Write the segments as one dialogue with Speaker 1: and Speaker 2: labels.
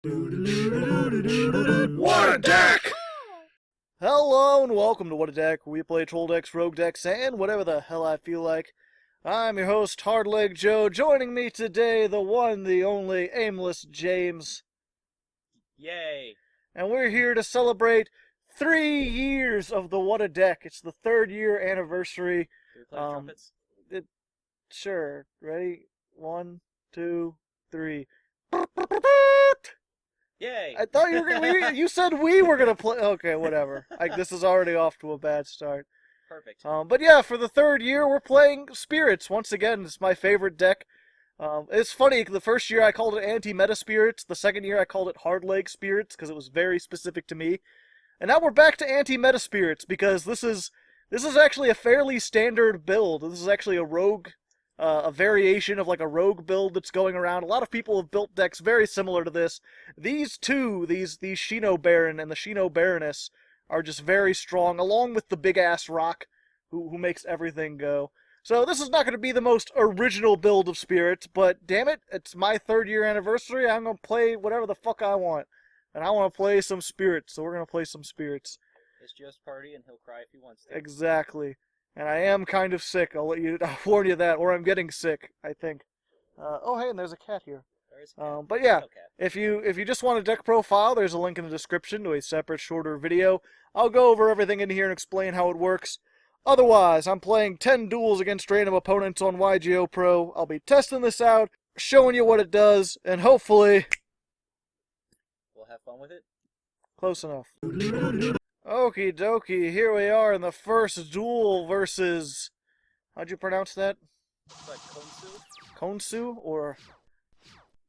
Speaker 1: What a deck! Hello and welcome to What a Deck, where we play troll decks, rogue decks, and whatever the hell I feel like. I'm your host, Hardleg Joe. Joining me today, the one, the only, Aimless James.
Speaker 2: Yay!
Speaker 1: And we're here to celebrate 3 years of the What a Deck. It's the 3rd year anniversary.
Speaker 2: Do we play trumpets?
Speaker 1: Sure. Ready? 1, 2, 3.
Speaker 2: Yay!
Speaker 1: I thought you were gonna. You said we were gonna play. Okay, whatever. This is already off to a bad start.
Speaker 2: Perfect.
Speaker 1: But yeah, for the 3rd year, we're playing Spirits once again. It's my favorite deck. It's funny. The first year I called it Anti-Meta Spirits. The second year I called it Hardleg Spirits because it was very specific to me. And now we're back to Anti-Meta Spirits because this is actually a fairly standard build. This is actually a rogue. A variation of like a rogue build that's going around. A lot of people have built decks very similar to this. These Shinbaron and the Shinobaroness are just very strong, along with the big-ass rock who makes everything go. So this is not going to be the most original build of Spirits, but damn it, it's my 3rd year anniversary. I'm going to play whatever the fuck I want. And I want to play some Spirits, so we're going to play some Spirits.
Speaker 2: It's Joe's party, and he'll cry if he wants to.
Speaker 1: Exactly. And I am kind of sick. I'll warn you that, or I'm getting sick, I think. Oh, hey, and there's a cat here.
Speaker 2: There is a cat.
Speaker 1: But yeah,
Speaker 2: No cat.
Speaker 1: if you just want a deck profile, there's a link in the description to a separate, shorter video. I'll go over everything in here and explain how it works. Otherwise, I'm playing 10 duels against random opponents on YGOPro. I'll be testing this out, showing you what it does, and hopefully...
Speaker 2: We'll have fun with it?
Speaker 1: Close enough. Okie dokie, here we are in the first duel versus... How'd you pronounce that?
Speaker 2: It's like Konsu?
Speaker 1: Konsu? Or...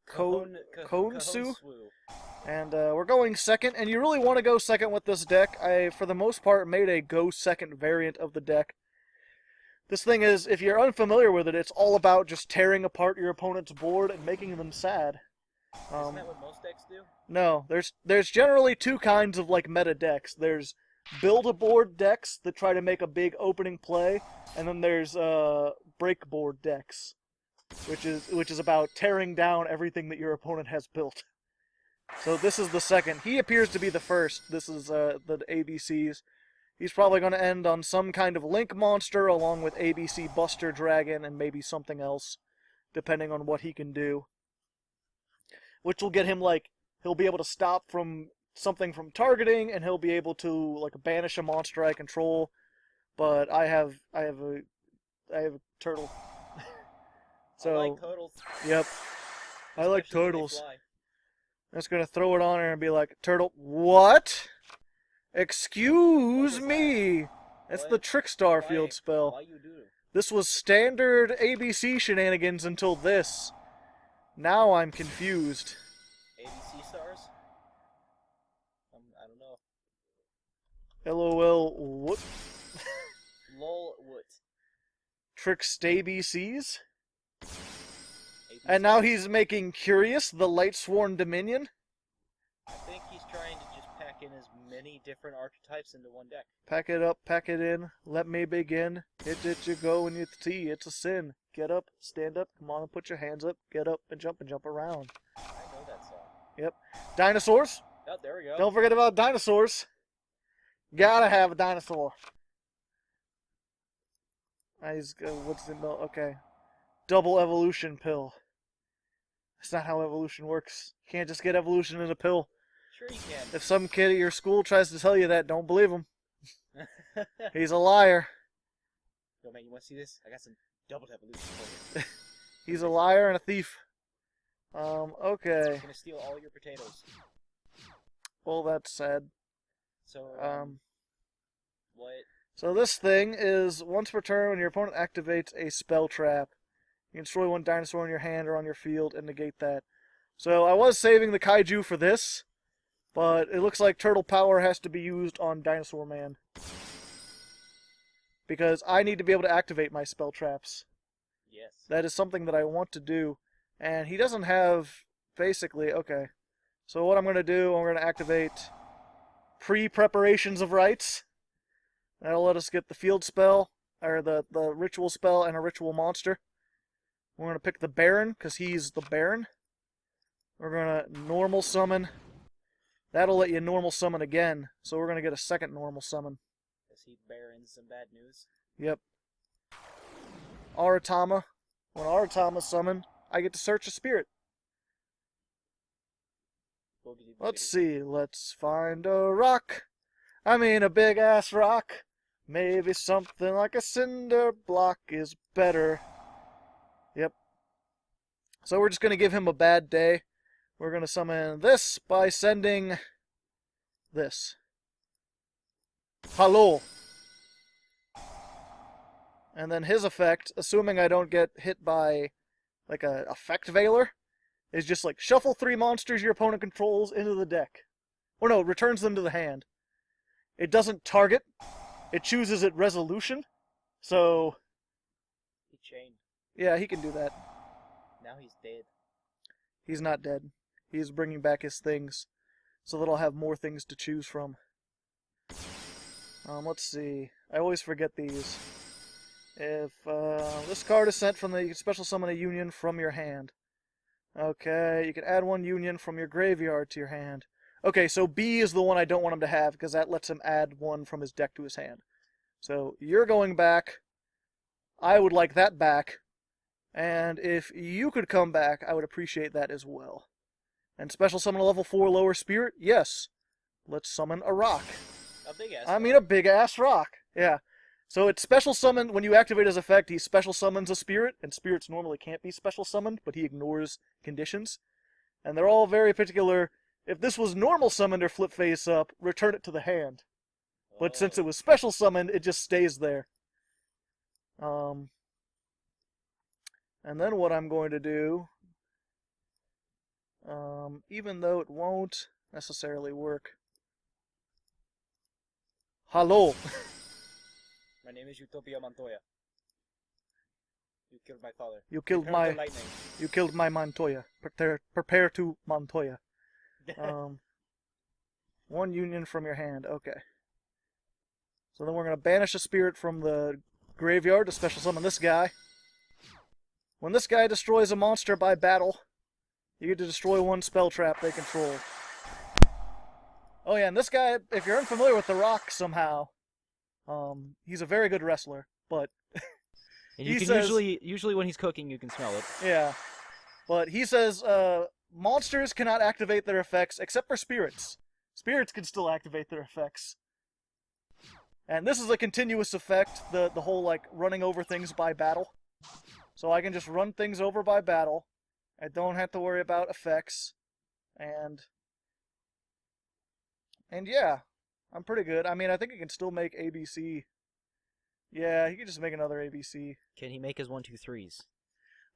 Speaker 1: Konsu?
Speaker 2: Konsu?
Speaker 1: And we're going second, and you really want to go second with this deck. I, for the most part, made a go second variant of the deck. This thing is, if you're unfamiliar with it, it's all about just tearing apart your opponent's board and making them sad.
Speaker 2: Isn't that what most decks do?
Speaker 1: No, there's generally 2 kinds of like meta decks. There's build-a-board decks that try to make a big opening play, and then there's break-board decks, which is about tearing down everything that your opponent has built. So this is the second. He appears to be the first. This is the ABCs. He's probably going to end on some kind of Link monster along with ABC Buster Dragon and maybe something else, depending on what he can do. Which will get him, like, he'll be able to stop something from targeting, and he'll be able to, like, banish a monster I control. But I have a turtle. So,
Speaker 2: I like turtles.
Speaker 1: Yep. I like
Speaker 2: Especially when they
Speaker 1: turtles.
Speaker 2: fly.
Speaker 1: I'm just gonna throw it on her and be like, turtle, what? Excuse me! That's the Trick Starfield spell.
Speaker 2: Why you do?
Speaker 1: This was standard ABC shenanigans until this. Now I'm confused.
Speaker 2: ABC stars? I don't know.
Speaker 1: LOL, what?
Speaker 2: Lol, what?
Speaker 1: Tricks ABCs?
Speaker 2: ABC
Speaker 1: And now
Speaker 2: stars?
Speaker 1: he's making Curious, the Lightsworn Dominion?
Speaker 2: I think he's trying to just pack in as many different archetypes into one deck.
Speaker 1: Pack it up, pack it in, let me begin. Hit it, you go, and you see, it's a sin. Get up, stand up, come on and put your hands up, get up and jump around.
Speaker 2: I know that song.
Speaker 1: Yep. Dinosaurs?
Speaker 2: Oh, there we go.
Speaker 1: Don't forget about dinosaurs. Gotta have a dinosaur. What's the no? Okay. Double evolution pill. That's not how evolution works. You can't just get evolution in a pill.
Speaker 2: Sure you can.
Speaker 1: If some kid at your school tries to tell you that, don't believe him. He's a liar.
Speaker 2: Yo, man, you want to see this? I got some double evolution for you.
Speaker 1: He's a liar and a thief. Okay.
Speaker 2: He's gonna steal all your potatoes.
Speaker 1: Well, that's sad.
Speaker 2: So, what?
Speaker 1: So this thing is, once per turn, when your opponent activates a spell trap, you can destroy 1 dinosaur in your hand or on your field and negate that. So I was saving the kaiju for this, but it looks like turtle power has to be used on Dinosaur Man. Because I need to be able to activate my spell traps.
Speaker 2: Yes.
Speaker 1: That is something that I want to do. And he doesn't have, basically, okay. So what I'm going to do, I'm going to activate Pre-Preparations of Rites. That'll let us get the field spell, or the ritual spell, and a ritual monster. We're going to pick the Baron, because he's the Baron. We're gonna normal summon. That'll let you normal summon again, so we're gonna get a second normal summon.
Speaker 2: Does he bear in some bad news?
Speaker 1: Yep. Aratama. When Aratama's summoned, I get to search a spirit. Let's see. Let's find a rock. I mean a big-ass rock. Maybe something like a cinder block is better. Yep. So we're just going to give him a bad day. We're going to summon this by sending this. Hello. And then his effect, assuming I don't get hit by like a effect veiler, is just like shuffle 3 monsters your opponent controls into the deck. Or no, returns them to the hand. It doesn't target. It chooses at resolution. So
Speaker 2: He chained.
Speaker 1: yeah, he can do that.
Speaker 2: Now he's dead.
Speaker 1: He's not dead. He's bringing back his things so that I'll have more things to choose from. Let's see. I always forget these. If this card is sent from the special summon a union from your hand. Okay, you can add 1 union from your graveyard to your hand. Okay, so B is the one I don't want him to have because that lets him add 1 from his deck to his hand. So you're going back. I would like that back. And if you could come back, I would appreciate that as well. And special summon a level 4 lower spirit? Yes. Let's summon a rock.
Speaker 2: A big ass.
Speaker 1: I mean a big-ass rock. Yeah. So it's special summon, when you activate his effect, he special summons a spirit, and spirits normally can't be special summoned, but he ignores conditions. And they're all very particular. If this was normal summoned or flip face up, return it to the hand. But since it was special summoned, it just stays there. And then what I'm going to do, even though it won't necessarily work. Hello.
Speaker 2: My name is Utopia Montoya. You killed my father.
Speaker 1: You killed
Speaker 2: Return
Speaker 1: my
Speaker 2: the lightning.
Speaker 1: You killed my Montoya. Prepare to Montoya. 1 union from your hand. Okay. So then we're going to banish a spirit from the graveyard to special summon this guy. When this guy destroys a monster by battle, you get to destroy 1 spell trap they control. Oh yeah, and this guy, if you're unfamiliar with the rock somehow, he's a very good wrestler, but
Speaker 3: And you
Speaker 1: he
Speaker 3: can
Speaker 1: says-
Speaker 3: usually when he's cooking, you can smell it.
Speaker 1: yeah. But he says monsters cannot activate their effects except for spirits. Spirits can still activate their effects. And this is a continuous effect, the whole like running over things by battle. So I can just run things over by battle. I don't have to worry about effects. And yeah, I'm pretty good. I mean, I think I can still make ABC. Yeah, he can just make another ABC.
Speaker 3: Can he make his 1, 2, 3s?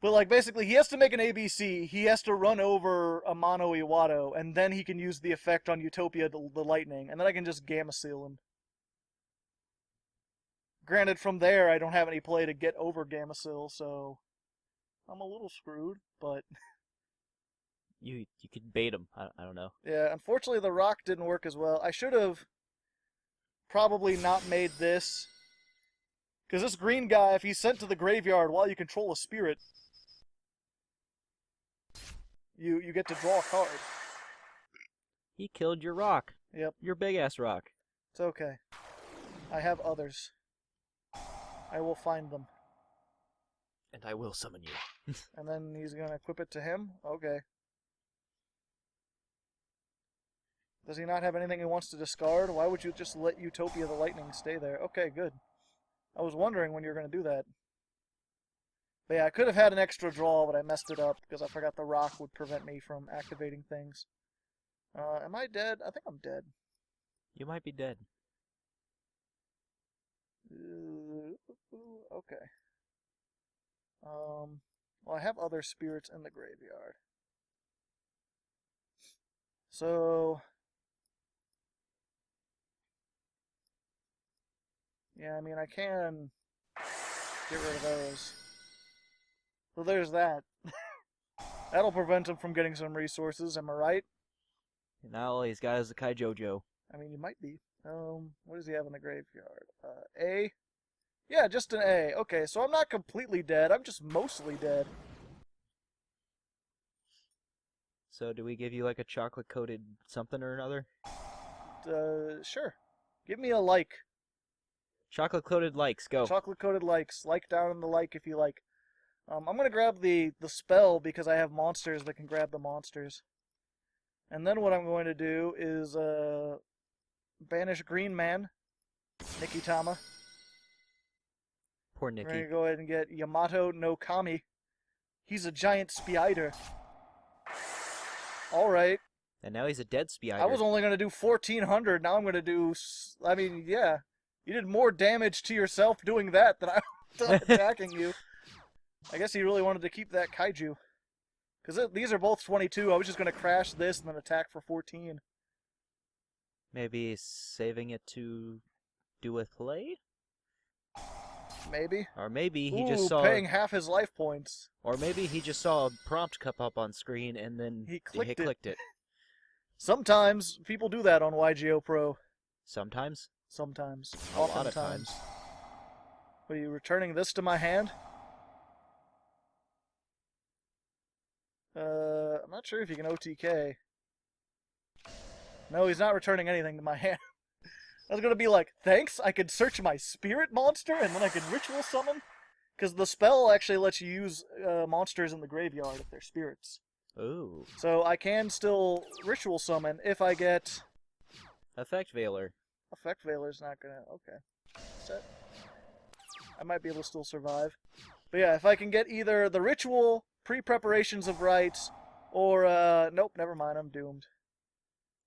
Speaker 1: But like basically he has to make an ABC, he has to run over Amano-Iwato, and then he can use the effect on Utopia, the lightning, and then I can just Gamma Seal him. Granted, from there I don't have any play to get over Gamma Seal, so I'm a little screwed, but
Speaker 3: You could bait him. I don't know.
Speaker 1: yeah, unfortunately the rock didn't work as well. I should have probably not made this, because this green guy, if he's sent to the graveyard while you control a spirit, you get to draw a card.
Speaker 3: He killed your rock.
Speaker 1: Yep.
Speaker 3: Your big ass rock.
Speaker 1: It's okay. I have others. I will find them.
Speaker 3: And I will summon you.
Speaker 1: And then he's gonna equip it to him? Okay. Does he not have anything he wants to discard? Why would you just let Utopia the Lightning stay there? Okay, good. I was wondering when you were gonna do that. But yeah, I could have had an extra draw, but I messed it up because I forgot the rock would prevent me from activating things. Am I dead? I think I'm dead.
Speaker 3: You might be dead.
Speaker 1: Okay. Well, I have other spirits in the graveyard. So, yeah, I mean, I can get rid of those. So there's that. That'll prevent him from getting some resources, am I right?
Speaker 3: And now all he's got is the YGOPro.
Speaker 1: I mean, you might be. What does he have in the graveyard? A? Yeah, just an A. Okay, so I'm not completely dead. I'm just mostly dead.
Speaker 3: So do we give you like a chocolate-coated something or another?
Speaker 1: Sure. Give me a like.
Speaker 3: Chocolate-coated likes, go.
Speaker 1: Chocolate-coated likes. Like down in the like if you like. I'm gonna grab the spell because I have monsters that can grab the monsters. And then what I'm going to do is banish Green Man, Nikitama.
Speaker 3: Poor
Speaker 1: We're
Speaker 3: Nikki.
Speaker 1: gonna go ahead and get Yamato-No-Kami. He's a giant spider. Alright.
Speaker 3: And now he's a dead spider.
Speaker 1: I was only gonna do 1400, now I'm gonna do... I mean, yeah. You did more damage to yourself doing that than I was attacking you. I guess he really wanted to keep that kaiju. Because these are both 22, I was just gonna crash this and then attack for 14.
Speaker 3: Maybe saving it to do with play?
Speaker 1: Maybe.
Speaker 3: Or maybe he
Speaker 1: Ooh,
Speaker 3: just saw...
Speaker 1: paying half his life points.
Speaker 3: Or maybe he just saw a prompt come up on screen and then
Speaker 1: He clicked
Speaker 3: it.
Speaker 1: Sometimes people do that on YGOPro.
Speaker 3: Sometimes?
Speaker 1: Sometimes.
Speaker 3: A lot of times.
Speaker 1: Are you returning this to my hand? I'm not sure if you can OTK. No, he's not returning anything to my hand. I was gonna be like, thanks, I could search my spirit monster and then I could ritual summon? Because the spell actually lets you use monsters in the graveyard if they're spirits.
Speaker 3: Ooh.
Speaker 1: So I can still ritual summon if I get...
Speaker 3: Effect Veiler.
Speaker 1: Effect Veiler's not gonna... Okay. Set. I might be able to still survive. But yeah, if I can get either the ritual, pre-preparations of rites, or, nope, never mind, I'm doomed.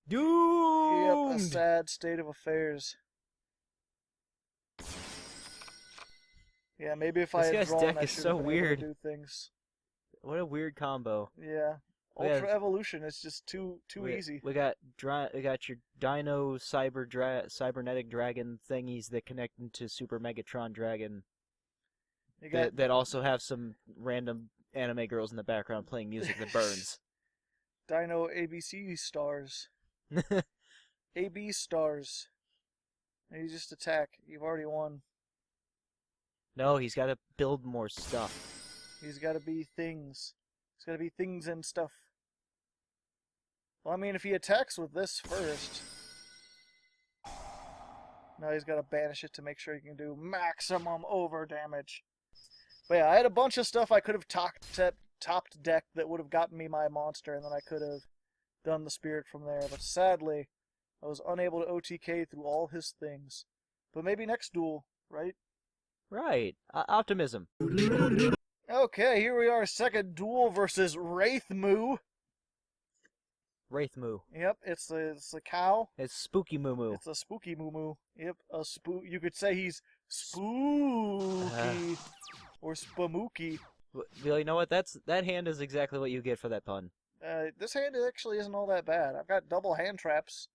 Speaker 3: Doomed!
Speaker 1: Yep, a sad state of affairs. Yeah, maybe if I
Speaker 3: This
Speaker 1: had
Speaker 3: guy's
Speaker 1: drawn,
Speaker 3: deck
Speaker 1: I
Speaker 3: is
Speaker 1: should
Speaker 3: so
Speaker 1: have been able
Speaker 3: weird.
Speaker 1: to do things.
Speaker 3: What a weird combo.
Speaker 1: Yeah.
Speaker 3: Yeah.
Speaker 1: Ultra Evolution is just too easy.
Speaker 3: We got your Dino Cybernetic Dragon thingies that connect into Super Megatron Dragon.
Speaker 1: You got
Speaker 3: That also have some random anime girls in the background playing music that burns.
Speaker 1: Dino ABC stars. AB stars. And you just attack. You've already won.
Speaker 3: No, he's got to build more stuff.
Speaker 1: He's got to be things. He's got to be things and stuff. Well, I mean, if he attacks with this first... Now he's got to banish it to make sure he can do maximum over damage. But yeah, I had a bunch of stuff I could have topped deck that would have gotten me my monster, and then I could have done the spirit from there. But sadly, I was unable to OTK through all his things. But maybe next duel, right?
Speaker 3: Right. Optimism.
Speaker 1: Okay, here we are, second duel versus Wraithmoo.
Speaker 3: Wraithmoo.
Speaker 1: Yep, it's a cow.
Speaker 3: It's Spooky Moo Moo.
Speaker 1: It's a spooky moo moo. Yep, you could say he's spooky or spamooky.
Speaker 3: Well, you know what? That hand is exactly what you get for that pun.
Speaker 1: This hand actually isn't all that bad. I've got double hand traps.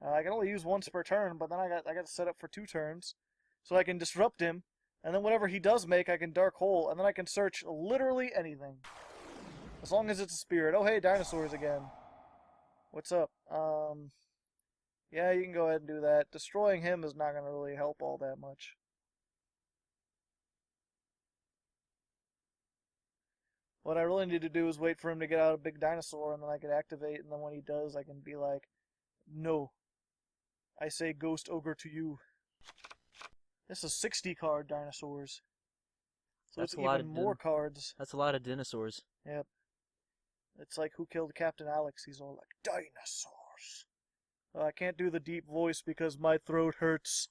Speaker 1: I can only use once per turn, but then I got to set up for 2 turns, so I can disrupt him, and then whatever he does make, I can dark hole, and then I can search literally anything, as long as it's a spirit. Oh hey, dinosaurs again. What's up? Yeah, you can go ahead and do that. Destroying him is not gonna really help all that much. What I really need to do is wait for him to get out a big dinosaur, and then I can activate, and then when he does, I can be like, no. I say Ghost Ogre to you. This is 60 card dinosaurs. So
Speaker 3: That's
Speaker 1: it's
Speaker 3: a lot
Speaker 1: even
Speaker 3: of
Speaker 1: more cards.
Speaker 3: That's a lot of dinosaurs.
Speaker 1: Yep. It's like Who Killed Captain Alex? He's all like, dinosaurs. I can't do the deep voice because my throat hurts.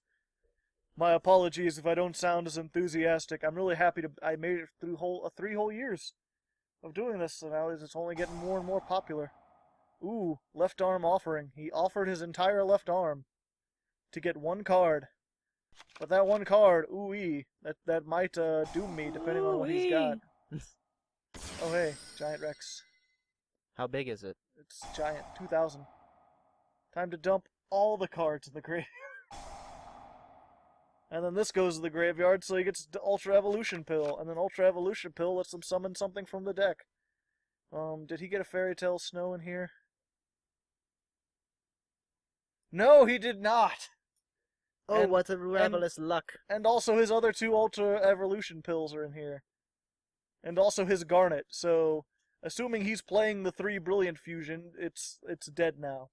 Speaker 1: My apologies if I don't sound as enthusiastic. I'm really happy I made it through 3 whole years of doing this, and now it's only getting more and more popular. Ooh, left arm offering. He offered his entire left arm to get 1 card. But that 1 card, ooh-wee, that might doom me depending on what he's got. Oh hey, Giant Rex.
Speaker 3: How big is it?
Speaker 1: It's giant, 2,000. Time to dump all the cards in the graveyard. And then this goes to the graveyard, so he gets the Ultra Evolution Pill. And then Ultra Evolution Pill lets him summon something from the deck. Did he get a Fairy Tale Snow in here? No, he did not!
Speaker 3: Oh, what a marvelous luck.
Speaker 1: And also his other 2 Ultra Evolution Pills are in here. And also his Garnet, so... assuming he's playing the 3 Brilliant Fusion, it's dead now.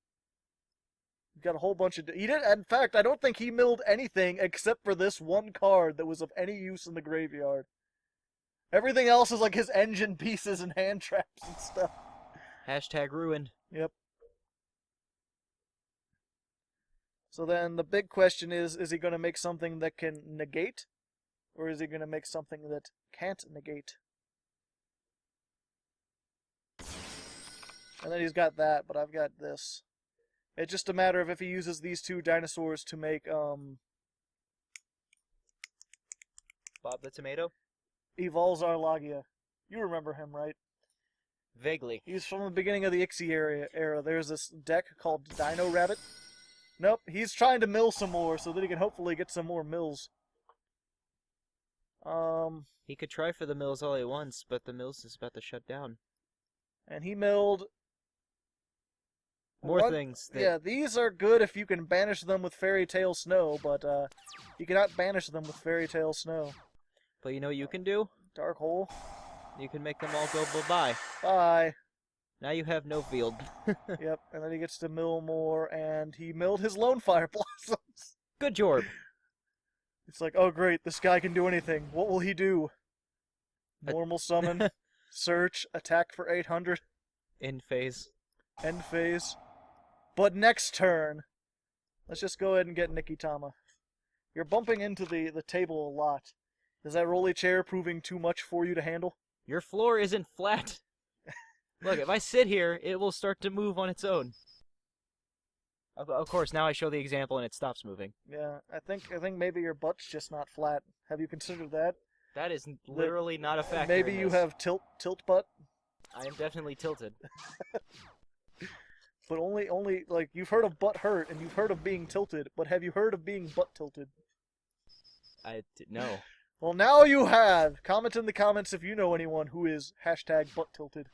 Speaker 1: He's got a whole bunch of... He did, in fact, I don't think he milled anything except for this one card that was of any use in the graveyard. Everything else is like his engine pieces and hand traps and stuff.
Speaker 3: Hashtag ruined.
Speaker 1: Yep. So then the big question is he going to make something that can negate? Or is he going to make something that can't negate? And then he's got that, but I've got this. It's just a matter of if he uses these 2 dinosaurs to make,
Speaker 3: Bob the Tomato?
Speaker 1: Evolzar Lagia. You remember him, right?
Speaker 3: Vaguely.
Speaker 1: He's from the beginning of the Ixie era. There's this deck called Dino Rabbit. Nope, he's trying to mill some more so that he can hopefully get some more mills.
Speaker 3: He could try for the mills all he wants, but the mills is about to shut down.
Speaker 1: And he milled...
Speaker 3: More things.
Speaker 1: Yeah, these are good if you can banish them with Fairy Tale Snow, but you cannot banish them with Fairy Tale Snow.
Speaker 3: But you know what you can do?
Speaker 1: Dark Hole.
Speaker 3: You can make them all go bye-bye.
Speaker 1: Bye.
Speaker 3: Now you have no field.
Speaker 1: Yep, and then he gets to mill more, and he milled his Lone Fire Blossoms.
Speaker 3: Good job.
Speaker 1: It's like, oh great, this guy can do anything. What will he do? Normal summon, search, attack for 800.
Speaker 3: End phase.
Speaker 1: End phase. But next turn, let's just go ahead and get Nikitama. You're bumping into the table a lot. Is that rolly chair proving too much for you to handle?
Speaker 3: Your floor isn't flat. Look, if I sit here, it will start to move on its own. Of course, now I show the example and it stops moving.
Speaker 1: Yeah, I think maybe your butt's just not flat. Have you considered that?
Speaker 3: That is literally not a factor.
Speaker 1: Maybe you have tilt butt.
Speaker 3: I am definitely tilted.
Speaker 1: But only like you've heard of butt hurt and you've heard of being tilted, but have you heard of being butt tilted?
Speaker 3: No.
Speaker 1: Well, now you have. Comment in the comments if you know anyone who is hashtag butt tilted.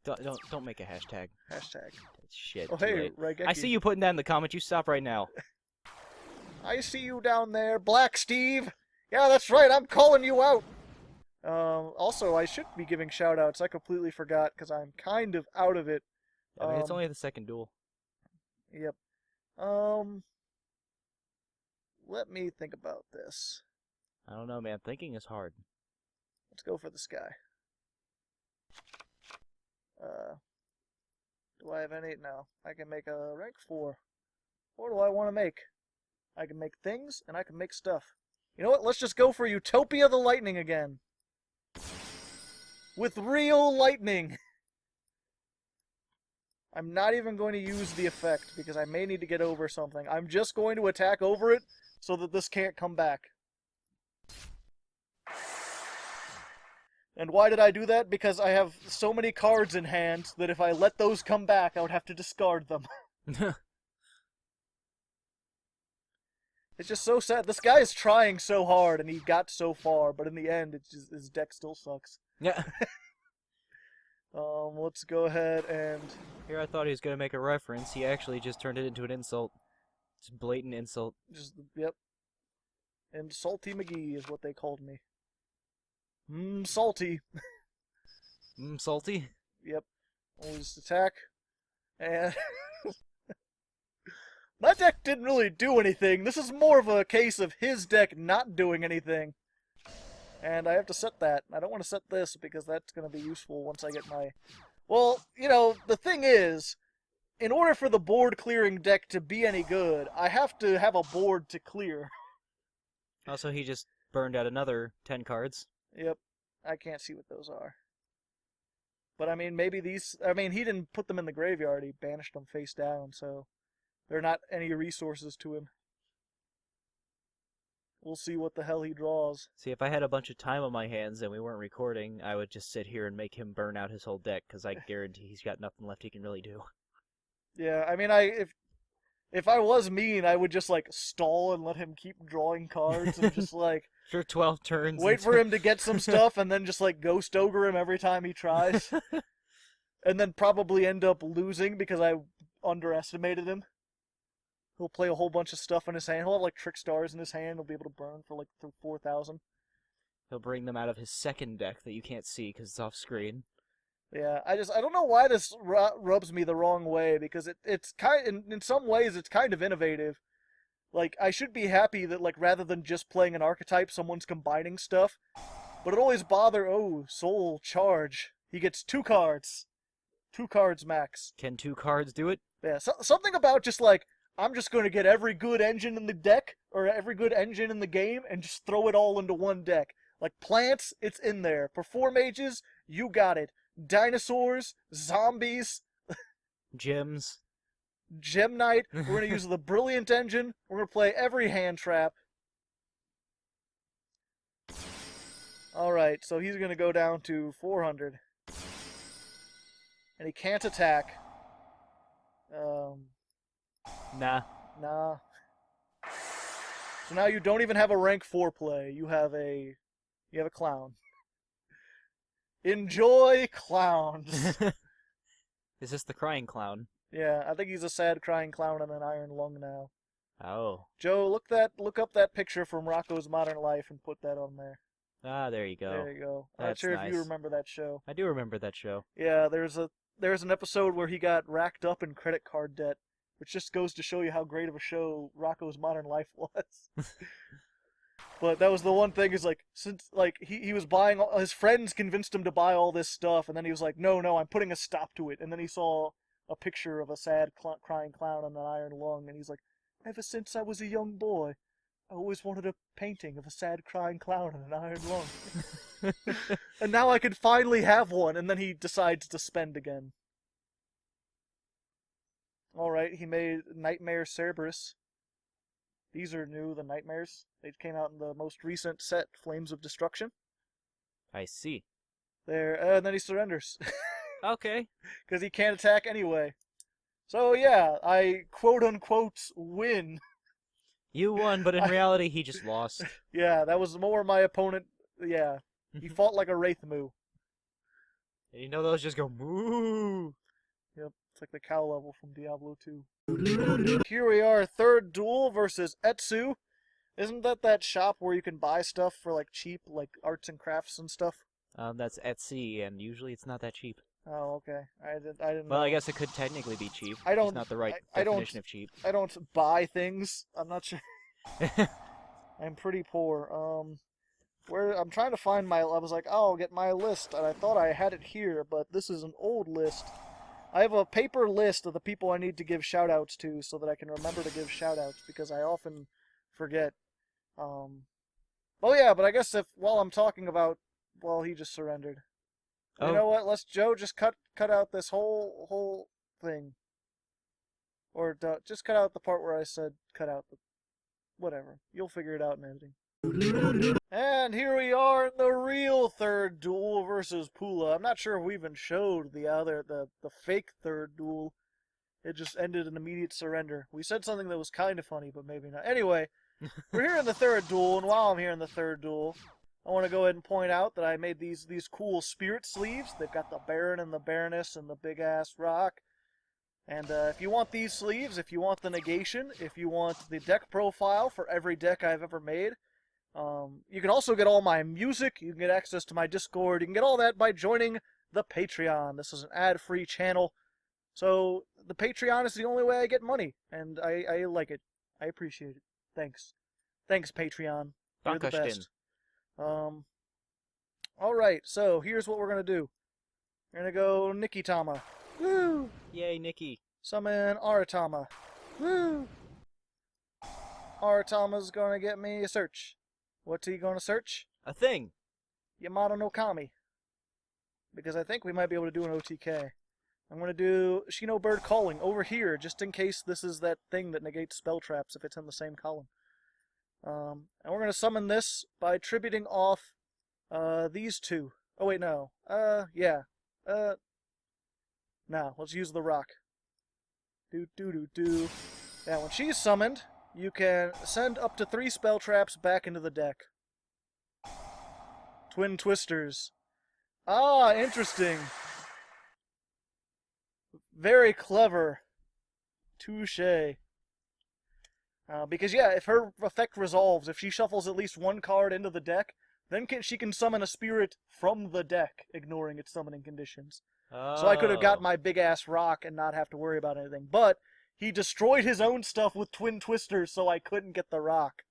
Speaker 3: Don't make a hashtag.
Speaker 1: Hashtag.
Speaker 3: Shit.
Speaker 1: Oh
Speaker 3: too
Speaker 1: hey,
Speaker 3: late.
Speaker 1: Raigeki.
Speaker 3: I see you putting that in the comments. You stop right now.
Speaker 1: I see you down there, Black Steve. Yeah, that's right. I'm calling you out. Also, I should be giving shout-outs. I completely forgot because I'm kind of out of it.
Speaker 3: I mean, it's only the second duel.
Speaker 1: Yep. Let me think about this.
Speaker 3: I don't know, man. Thinking is hard.
Speaker 1: Let's go for this guy. Do I have any? No. I can make a rank 4. What do I want to make? I can make things, and I can make stuff. You know what? Let's just go for Utopia the Lightning again. With real lightning! I'm not even going to use the effect, because I may need to get over something. I'm just going to attack over it, so that this can't come back. And why did I do that? Because I have so many cards in hand that if I let those come back, I would have to discard them. It's just so sad. This guy is trying so hard, and he got so far, but in the end, it's just, his deck still sucks.
Speaker 3: Yeah.
Speaker 1: Let's go ahead and...
Speaker 3: Here I thought he was going to make a reference. He actually just turned it into an insult. It's a blatant insult.
Speaker 1: Just, yep. And Salty McGee is what they called me. Salty.
Speaker 3: Salty?
Speaker 1: Yep. We'll just attack. And... My deck didn't really do anything. This is more of a case of his deck not doing anything. And I have to set that. I don't want to set this because that's going to be useful once I get my... Well, you know, the thing is, in order for the board clearing deck to be any good, I have to have a board to clear.
Speaker 3: Also, he just burned out another 10 cards.
Speaker 1: Yep. I can't see what those are. But I mean, maybe these... I mean, he didn't put them in the graveyard. He banished them face down, so... There are not any resources to him. We'll see what the hell he draws.
Speaker 3: See, if I had a bunch of time on my hands and we weren't recording, I would just sit here and make him burn out his whole deck, because I guarantee he's got nothing left he can really do.
Speaker 1: Yeah, I mean, if I was mean, I would just, like, stall and let him keep drawing cards and just, like...
Speaker 3: For 12 turns.
Speaker 1: Wait for him to get some stuff and then just, like, Ghost Ogre him every time he tries. And then probably end up losing because I underestimated him. He'll play a whole bunch of stuff in his hand. He'll have, like, Trick Stars in his hand. He'll be able to burn for, like, 4,000.
Speaker 3: He'll bring them out of his second deck that you can't see because it's off screen.
Speaker 1: Yeah, I don't know why this rubs me the wrong way, because it's in some ways it's kind of innovative. Like, I should be happy that, like, rather than just playing an archetype, someone's combining stuff. But it always soul charge. He gets 2 cards. 2 cards max.
Speaker 3: Can 2 cards do it?
Speaker 1: Yeah, something about just like, I'm just going to get every good engine in the deck, or every good engine in the game, and just throw it all into one deck. Like, plants, it's in there. Perform mages, you got it. Dinosaurs, zombies,
Speaker 3: Gems.
Speaker 1: Gem Knight, we're going to use the Brilliant Engine, we're going to play every hand trap. Alright, so he's going to go down to 400. And he can't attack.
Speaker 3: Nah.
Speaker 1: Nah. So now you don't even have a rank 4 play, you have a clown. Enjoy clowns!
Speaker 3: Is this the crying clown?
Speaker 1: Yeah, I think he's a sad crying clown on an iron lung now.
Speaker 3: Oh.
Speaker 1: Joe, look up that picture from Rocko's Modern Life and put that on there.
Speaker 3: Ah, there you go.
Speaker 1: There you go. I'm not
Speaker 3: That's
Speaker 1: sure if you
Speaker 3: nice.
Speaker 1: remember that show.
Speaker 3: I do remember that show.
Speaker 1: Yeah, there's an episode where he got racked up in credit card debt, which just goes to show you how great of a show Rocko's Modern Life was. But that was the one thing, is like, since like he was buying his friends convinced him to buy all this stuff, and then he was like, no, I'm putting a stop to it. And then he saw a picture of a sad crying clown on an iron lung, and he's like, ever since I was a young boy, I always wanted a painting of a sad crying clown on an iron lung. And now I can finally have one. And then he decides to spend again. Alright, he made Nightmare Cerberus. These are new, the Nightmares. They came out in the most recent set, Flames of Destruction.
Speaker 3: I see.
Speaker 1: There, and then he surrenders.
Speaker 3: Okay.
Speaker 1: Because he can't attack anyway. So yeah, I quote-unquote win.
Speaker 3: You won, but in reality, he just lost.
Speaker 1: Yeah, that was more my opponent. Yeah, he fought like a Wraith Moo.
Speaker 3: And you know those just go moo.
Speaker 1: Yep, it's like the cow level from Diablo 2. Here we are, third duel versus Etsu. Isn't that shop where you can buy stuff for like cheap, like arts and crafts and stuff?
Speaker 3: That's Etsy, and usually it's not that cheap.
Speaker 1: Oh, okay. I didn't
Speaker 3: Well,
Speaker 1: know.
Speaker 3: I guess it could technically be cheap.
Speaker 1: I don't-
Speaker 3: It's not the right
Speaker 1: I don't-
Speaker 3: definition of cheap.
Speaker 1: I don't buy things. I'm not sure. I'm pretty poor. Where I'm trying to find I was like, oh, I'll get my list, and I thought I had it here, but this is an old list. I have a paper list of the people I need to give shoutouts to, so that I can remember to give shoutouts, because I often forget. Oh yeah, but I guess while I'm talking about, well, he just surrendered.
Speaker 3: Oh.
Speaker 1: You know what? Let's Joe just cut out this whole thing, or just cut out the part where I said cut out the. Whatever. You'll figure it out in editing. And here we are in the real third duel versus Pula. I'm not sure if we even showed the fake third duel. It just ended in immediate surrender. We said something that was kind of funny, but maybe not. Anyway, we're here in the third duel, and while I'm here in the third duel, I want to go ahead and point out that I made these cool spirit sleeves. They've got the Baron and the Baroness and the big-ass rock. And if you want these sleeves, if you want the negation, if you want the deck profile for every deck I've ever made, you can also get all my music, you can get access to my Discord, you can get all that by joining the Patreon. This is an ad-free channel, so the Patreon is the only way I get money, and I like it. I appreciate it. Thanks. Thanks, Patreon. You're the best. Alright, so here's what we're gonna do. We're gonna go Nikitama. Woo!
Speaker 3: Yay, Nikki.
Speaker 1: Summon Aratama. Woo! Aratama's gonna get me a search. What's he gonna search?
Speaker 3: A thing.
Speaker 1: Yamato-No-Kami. Because I think we might be able to do an OTK. I'm gonna do Shinobird Calling over here, just in case this is that thing that negates spell traps if it's in the same column. And we're gonna summon this by tributing off these two. Oh wait, no. Yeah. Now, let's use the rock. Do. Now, when she's summoned, you can send up to 3 spell traps back into the deck. Twin Twisters. Ah, interesting. Very clever. Touché. Because, yeah, if her effect resolves, if she shuffles at least 1 card into the deck, then she can summon a spirit from the deck, ignoring its summoning conditions. So I could have got
Speaker 3: Oh.
Speaker 1: my big-ass rock and not have to worry about anything. But he destroyed his own stuff with twin twisters, so I couldn't get the rock.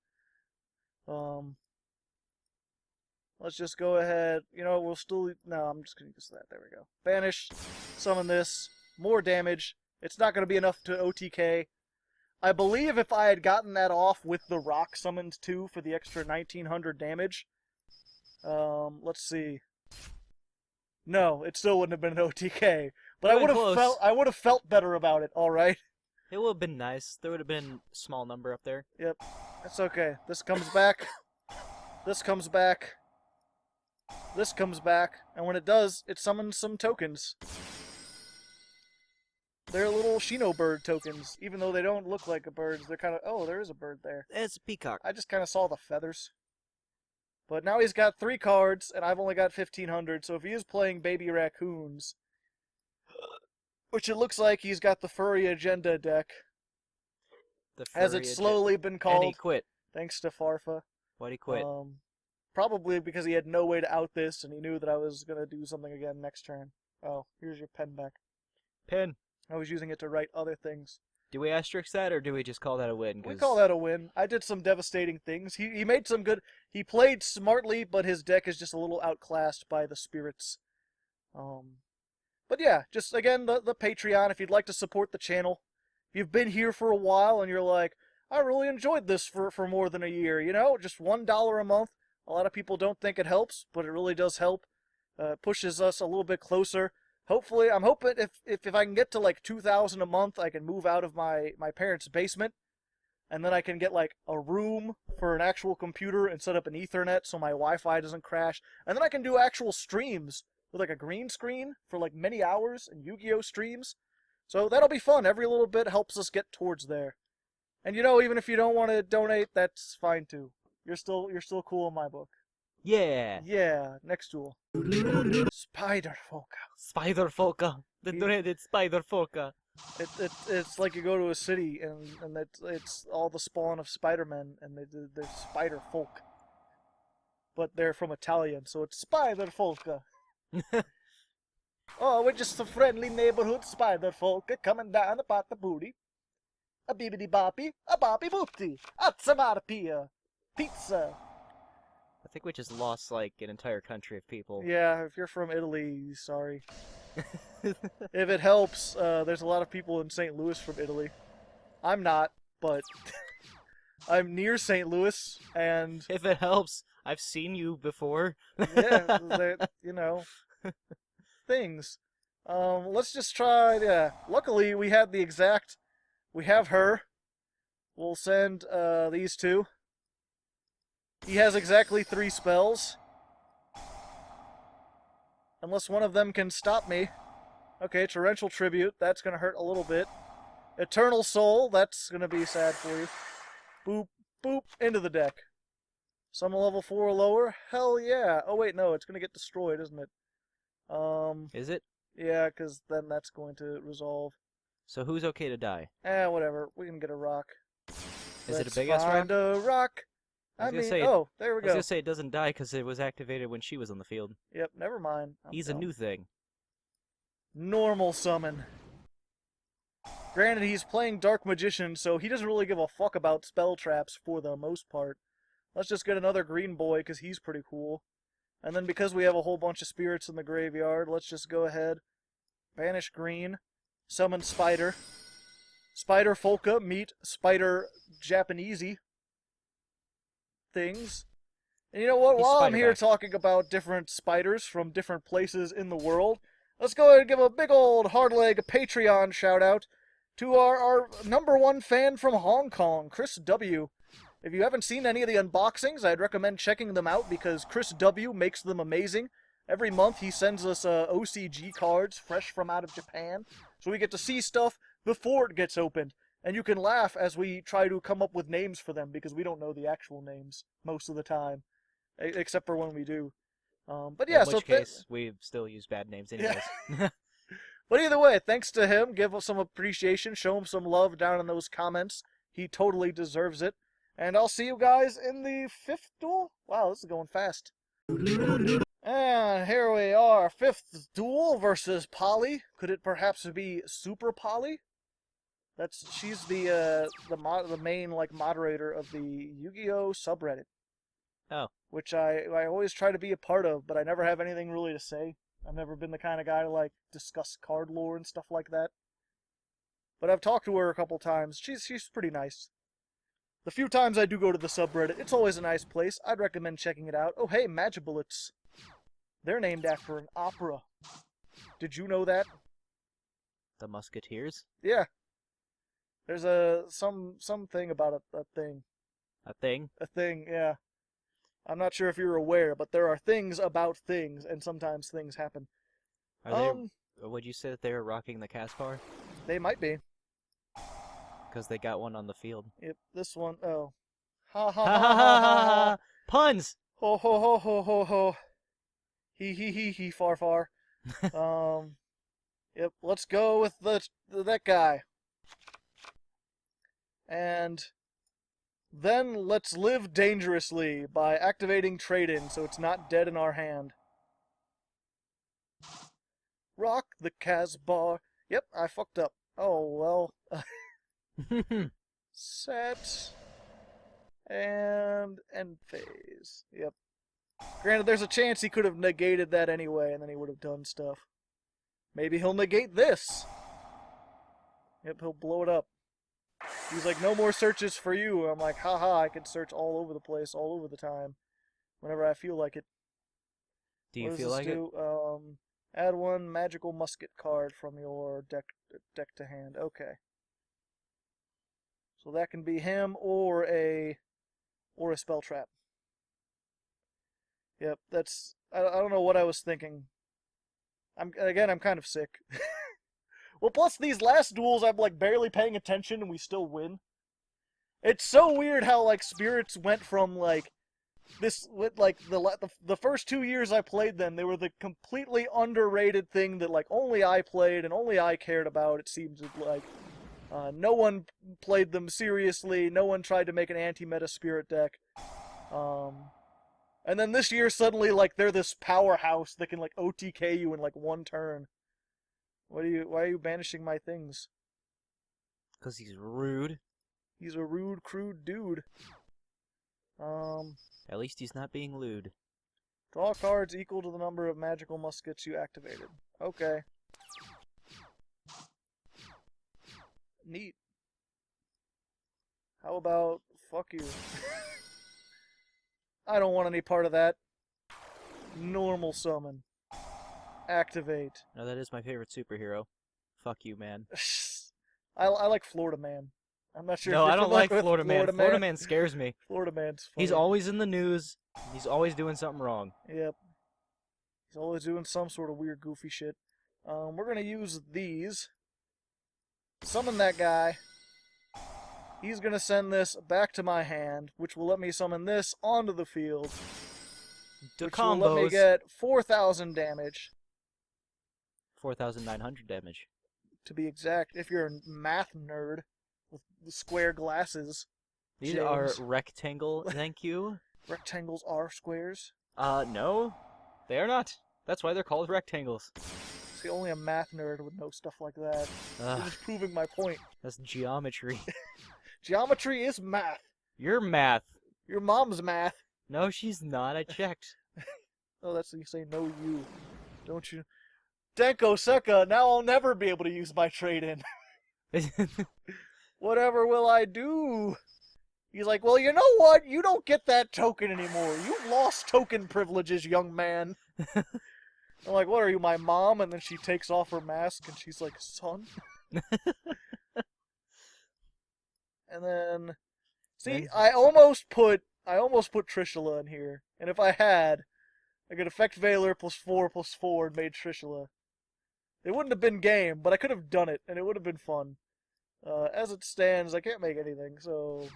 Speaker 1: Let's just go ahead. You know, we'll still... No, I'm just going to use that. There we go. Banish. Summon this. More damage. It's not going to be enough to OTK. I believe if I had gotten that off with the rock summoned too for the extra 1900 damage. Let's see. No, it still wouldn't have been an OTK. But I would have felt better about it, alright?
Speaker 3: It would have been nice. There would have been a small number up there.
Speaker 1: Yep. That's okay. This comes back. This comes back. This comes back. And when it does, it summons some tokens. They're little Shinobird tokens. Even though they don't look like a bird, they're kind of... Oh, there is a bird there.
Speaker 3: It's a peacock.
Speaker 1: I just kind of saw the feathers. But now he's got 3 cards, and I've only got 1,500, so if he is playing Baby Raccoons, which it looks like he's got the Furry Agenda deck, as it's slowly been called.
Speaker 3: And he quit.
Speaker 1: Thanks to Farfa.
Speaker 3: Why'd he quit?
Speaker 1: Probably because he had no way to out this, and he knew that I was going to do something again next turn. Oh, here's your pen back.
Speaker 3: Pen.
Speaker 1: I was using it to write other things.
Speaker 3: Do we asterisk that, or do we just call that a win?
Speaker 1: We call that a win. I did some devastating things. He made some good... He played smartly, but his deck is just a little outclassed by the spirits. But yeah, just again, the Patreon, if you'd like to support the channel. If you've been here for a while and you're like, I really enjoyed this for more than a year, you know? Just $1 a month. A lot of people don't think it helps, but it really does help. It pushes us a little bit closer. Hopefully, I'm hoping if I can get to like 2,000 a month, I can move out of my parents' basement, and then I can get like a room for an actual computer and set up an Ethernet so my Wi-Fi doesn't crash, and then I can do actual streams with like a green screen for like many hours and Yu-Gi-Oh streams. So that'll be fun. Every little bit helps us get towards there. And you know, even if you don't want to donate, that's fine too. You're still cool in my book.
Speaker 3: Yeah.
Speaker 1: Yeah. Next duel. Spider Folka.
Speaker 3: Spider Folka. The dreaded Spider Folka.
Speaker 1: It's like you go to a city and it's all the spawn of Spider-Men and they're Spider Folk. But they're from Italian, so it's Spider Folka. Oh, we're just a friendly neighborhood Spider Folka coming down about the booty. A bibbidi boppy, a boppy boopty, a tomato pizza.
Speaker 3: I think we just lost, like, an entire country of people.
Speaker 1: Yeah, if you're from Italy, sorry. If it helps, there's a lot of people in St. Louis from Italy. I'm not, but I'm near St. Louis, and...
Speaker 3: If it helps, I've seen you before.
Speaker 1: Yeah, you know, things. Let's just try, yeah. Luckily, we have her. We'll send, these two. He has exactly 3 spells. Unless one of them can stop me. Okay, Torrential Tribute. That's going to hurt a little bit. Eternal Soul. That's going to be sad for you. Boop, boop, into the deck. Summon level 4 or lower? Hell yeah. Oh, wait, no. It's going to get destroyed, isn't it?
Speaker 3: Is it?
Speaker 1: Yeah, because then that's going to resolve.
Speaker 3: So who's okay to die?
Speaker 1: Whatever. We can get a rock.
Speaker 3: Is it a
Speaker 1: Let's
Speaker 3: big-ass rock?
Speaker 1: find a rock.
Speaker 3: I was gonna say,
Speaker 1: oh, there we
Speaker 3: I was
Speaker 1: go.
Speaker 3: gonna say it doesn't die because it was activated when she was on the field.
Speaker 1: Yep, never mind.
Speaker 3: He's a new thing.
Speaker 1: Normal summon. Granted, he's playing Dark Magician, so he doesn't really give a fuck about spell traps for the most part. Let's just get another green boy, because he's pretty cool. And then because we have a whole bunch of spirits in the graveyard, let's just go ahead. Banish green. Summon Spider. Spider Folka meet Spider Japanesey things. And you know what?
Speaker 3: He's
Speaker 1: While I'm here
Speaker 3: Spider-Back.
Speaker 1: talking about different spiders from different places in the world, let's go ahead and give a big old Hardleg Patreon shout out to our #1 fan from Hong Kong, Chris W. If you haven't seen any of the unboxings, I'd recommend checking them out because Chris W makes them amazing. Every month he sends us OCG cards fresh from out of Japan, so we get to see stuff before it gets opened. And you can laugh as we try to come up with names for them because we don't know the actual names most of the time, except for when we do. But yeah,
Speaker 3: In which case, we still use bad names anyways.
Speaker 1: Yeah. But either way, thanks to him. Give us some appreciation. Show him some love down in those comments. He totally deserves it. And I'll see you guys in the 5th duel. Wow, this is going fast. And here we are, fifth duel versus Polly. Could it perhaps be Super Polly? She's the main like moderator of the Yu-Gi-Oh subreddit.
Speaker 3: Oh.
Speaker 1: Which I always try to be a part of, but I never have anything really to say. I've never been the kind of guy to like discuss card lore and stuff like that. But I've talked to her a couple times. She's pretty nice. The few times I do go to the subreddit, it's always a nice place. I'd recommend checking it out. Oh hey, Magibullets. They're named after an opera. Did you know that?
Speaker 3: The Musketeers?
Speaker 1: Yeah. There's some thing about a thing.
Speaker 3: A thing?
Speaker 1: A thing, yeah. I'm not sure if you're aware, but there are things about things, and sometimes things happen.
Speaker 3: Are they? Would you say that they were rocking the Caspar?
Speaker 1: They might be.
Speaker 3: Because they got one on the field.
Speaker 1: Yep, this one, oh. Ha ha
Speaker 3: Ha
Speaker 1: ha
Speaker 3: ha
Speaker 1: ha
Speaker 3: ha
Speaker 1: ha!
Speaker 3: ha! Puns!
Speaker 1: Ho ho ho ho ho ho! He far far. Yep, let's go with that guy. And then let's live dangerously by activating trade-in so it's not dead in our hand. Rock the Casbar. Yep, I fucked up. Oh, well. Set. And end phase. Yep. Granted, there's a chance he could have negated that anyway, and then he would have done stuff. Maybe he'll negate this. Yep, he'll blow it up. He's like, no more searches for you. I'm like, haha, I can search all over the place, all over the time, whenever I feel like it.
Speaker 3: Do you feel like it?
Speaker 1: Add one magical musket card from your deck to hand. Okay. So that can be him or a spell trap. Yep, that's I don't know what I was thinking. I'm kind of sick. Well, plus these last duels I'm like barely paying attention and we still win. It's so weird how like spirits went from like this with like the first 2 years I played them, they were the completely underrated thing that like only I played and only I cared about. It seems like no one played them seriously. No one tried to make an anti-meta spirit deck. And then this year suddenly like they're this powerhouse that can like OTK you in like one turn. Why are you banishing my things?
Speaker 3: Because he's rude.
Speaker 1: He's a rude, crude dude.
Speaker 3: At least he's not being lewd.
Speaker 1: Draw cards equal to the number of magical muskets you activated. Okay. Neat. How about fuck you? I don't want any part of that. Normal summon. Activate.
Speaker 3: No, that is my favorite superhero. Fuck you, man.
Speaker 1: I like Florida Man. I'm not sure.
Speaker 3: No,
Speaker 1: if you're
Speaker 3: I don't like
Speaker 1: familiar with
Speaker 3: Florida Man. Florida Man scares me.
Speaker 1: Florida Man's funny.
Speaker 3: He's always in the news. He's always doing something wrong.
Speaker 1: Yep. He's always doing some sort of weird, goofy shit. We're gonna use these. Summon that guy. He's gonna send this back to my hand, which will let me summon this onto the field. Which will let me get 4,000 damage.
Speaker 3: 4,900 damage.
Speaker 1: To be exact, if you're a math nerd with the square glasses.
Speaker 3: These
Speaker 1: James.
Speaker 3: are rectangle, thank you.
Speaker 1: Rectangles are squares?
Speaker 3: No. They are not. That's why they're called rectangles.
Speaker 1: See, only a math nerd would know stuff like that. You're just proving my point.
Speaker 3: That's geometry.
Speaker 1: Geometry is math.
Speaker 3: Your math.
Speaker 1: Your mom's math.
Speaker 3: No, she's not. I checked.
Speaker 1: Oh, that's what you say, no you. Don't you? Denko Seka, now I'll never be able to use my trade-in. Whatever will I do? He's like, well, you know what? You don't get that token anymore. You've lost token privileges, young man. I'm like, what are you, my mom? And then she takes off her mask and she's like, son? And then, see, I almost put Trishula in here. And if I had, I could effect Valor +4/+4 and made Trishula. It wouldn't have been game, but I could have done it, and it would have been fun. As it stands, I can't make anything, so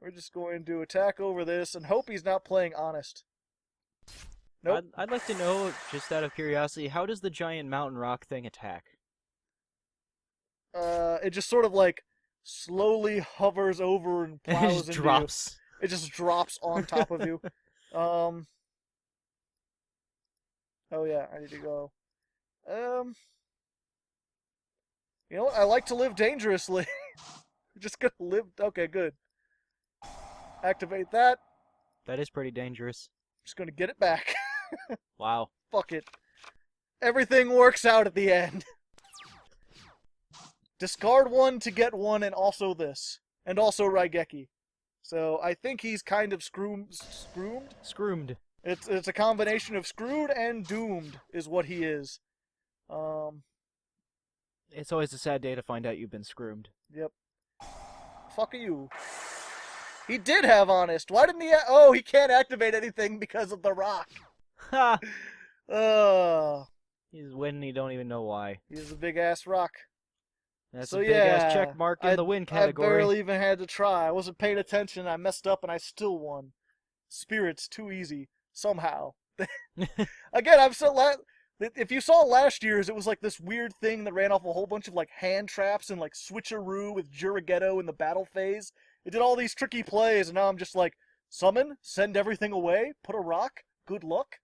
Speaker 1: we're just going to attack over this and hope he's not playing honest. Nope.
Speaker 3: I'd like to know, just out of curiosity, how does the giant mountain rock thing attack?
Speaker 1: It just sort of like slowly hovers over and plows
Speaker 3: just
Speaker 1: into
Speaker 3: drops.
Speaker 1: you. It just drops on top of you. Oh yeah, I need to go. You know what? I like to live dangerously. Just gonna live. Okay, good. Activate that.
Speaker 3: That is pretty dangerous.
Speaker 1: Just gonna get it back.
Speaker 3: Wow.
Speaker 1: Fuck it. Everything works out at the end. Discard one to get one, and also this. And also Raigeki. So I think he's kind of scroomed.
Speaker 3: Scroomed.
Speaker 1: It's a combination of screwed and doomed is what he is.
Speaker 3: It's always a sad day to find out you've been scroomed.
Speaker 1: Yep. Fuck you. He did have honest. Why didn't he? Oh, he can't activate anything because of the rock.
Speaker 3: Ha!
Speaker 1: Uh,
Speaker 3: He's winning, you don't even know why.
Speaker 1: he's a big ass rock.
Speaker 3: That's
Speaker 1: So
Speaker 3: a big ass
Speaker 1: yeah,
Speaker 3: check mark in the win category.
Speaker 1: I barely even had to try. I wasn't paying attention. I messed up and I still won. Spirit's too easy somehow. Again, I'm so if you saw last year's, it was like this weird thing that ran off a whole bunch of like hand traps and like switcheroo with Jurigeto in the battle phase. It did all these tricky plays, and now I'm just like, summon, send everything away, put a rock, good luck,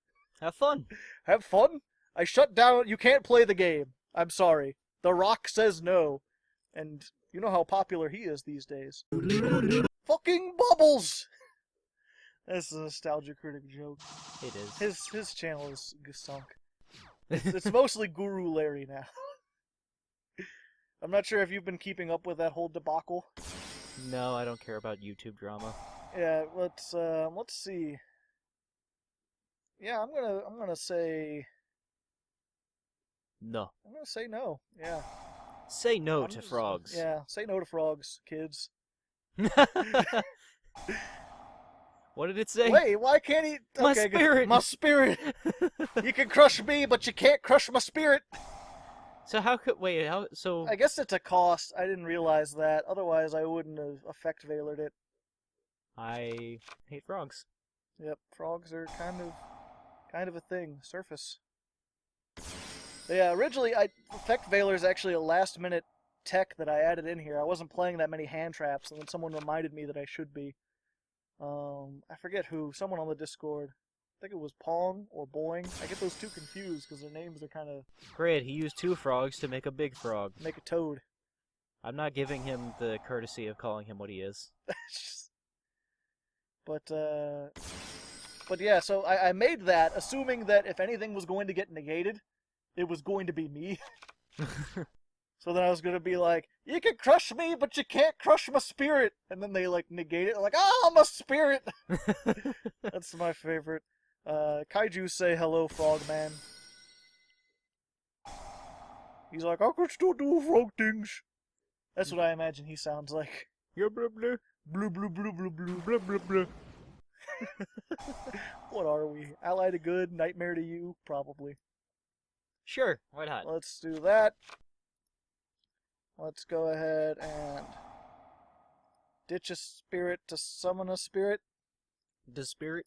Speaker 3: Have fun.
Speaker 1: have fun. I shut down. You can't play the game. I'm sorry. The rock says no, and you know how popular he is these days. Fucking bubbles. That's a nostalgia critic joke.
Speaker 3: It is.
Speaker 1: His channel is sunk. It's mostly Guru Larry now. I'm not sure if you've been keeping up with that whole debacle.
Speaker 3: No, I don't care about YouTube drama.
Speaker 1: Yeah, let's see. Yeah, I'm gonna say
Speaker 3: No.
Speaker 1: I'm gonna say no. Yeah.
Speaker 3: Say no
Speaker 1: I'm
Speaker 3: to
Speaker 1: just-
Speaker 3: frogs.
Speaker 1: Yeah, say no to frogs, kids.
Speaker 3: What did it say?
Speaker 1: Wait, why can't he?
Speaker 3: My
Speaker 1: Okay, good.
Speaker 3: spirit.
Speaker 1: My spirit. You can crush me, but you can't crush my spirit.
Speaker 3: So how could so
Speaker 1: I guess it's a cost. I didn't realize that. Otherwise, I wouldn't have effect veilered it.
Speaker 3: I hate frogs.
Speaker 1: Yep, frogs are kind of a thing. Surface. But yeah, originally, effect veiler is actually a last-minute tech that I added in here. I wasn't playing that many hand traps, and then someone reminded me that I should be. I forget who. Someone on the Discord. I think it was Pong or Boing. I get those two confused because their names are kind of
Speaker 3: Great, he used 2 frogs to make a big frog.
Speaker 1: make a toad.
Speaker 3: I'm not giving him the courtesy of calling him what he is.
Speaker 1: But yeah, so I made that assuming that if anything was going to get negated, it was going to be me. So then I was going to be like, you can crush me, but you can't crush my spirit. And then they like negate it, like, oh, I'm a spirit. That's my favorite. Kaiju say hello, frogman. He's like, I can still do frog things. That's what I imagine he sounds like.
Speaker 3: Yeah, blah, blah.
Speaker 1: Blue, blue, blue, blue, blue, blah, blah, blah. What are we? Ally to good, nightmare to you? Probably.
Speaker 3: Sure, why not?
Speaker 1: Let's do that. Let's go ahead and ditch a spirit to summon a spirit.
Speaker 3: The spirit?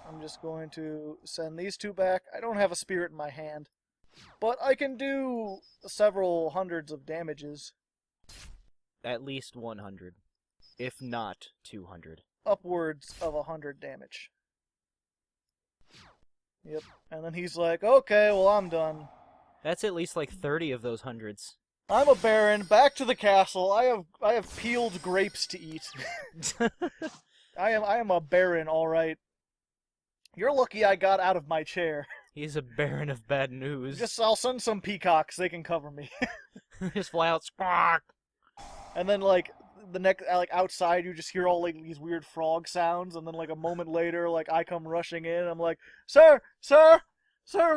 Speaker 1: I'm just going to send these two back. I don't have a spirit in my hand, but I can do several hundreds of damages.
Speaker 3: At least 100. If not 200.
Speaker 1: Upwards of 100 damage. Yep. And then he's like, okay, well, I'm done.
Speaker 3: That's at least like 30 of those hundreds.
Speaker 1: I'm a baron. Back to the castle. I have peeled grapes to eat. I am a baron, all right. You're lucky I got out of my chair.
Speaker 3: He's a baron of bad news.
Speaker 1: I'll send some peacocks. They can cover me.
Speaker 3: Just fly out, squawk.
Speaker 1: And then like outside, you just hear all like these weird frog sounds. And then like a moment later, like I come rushing in. I'm like, sir,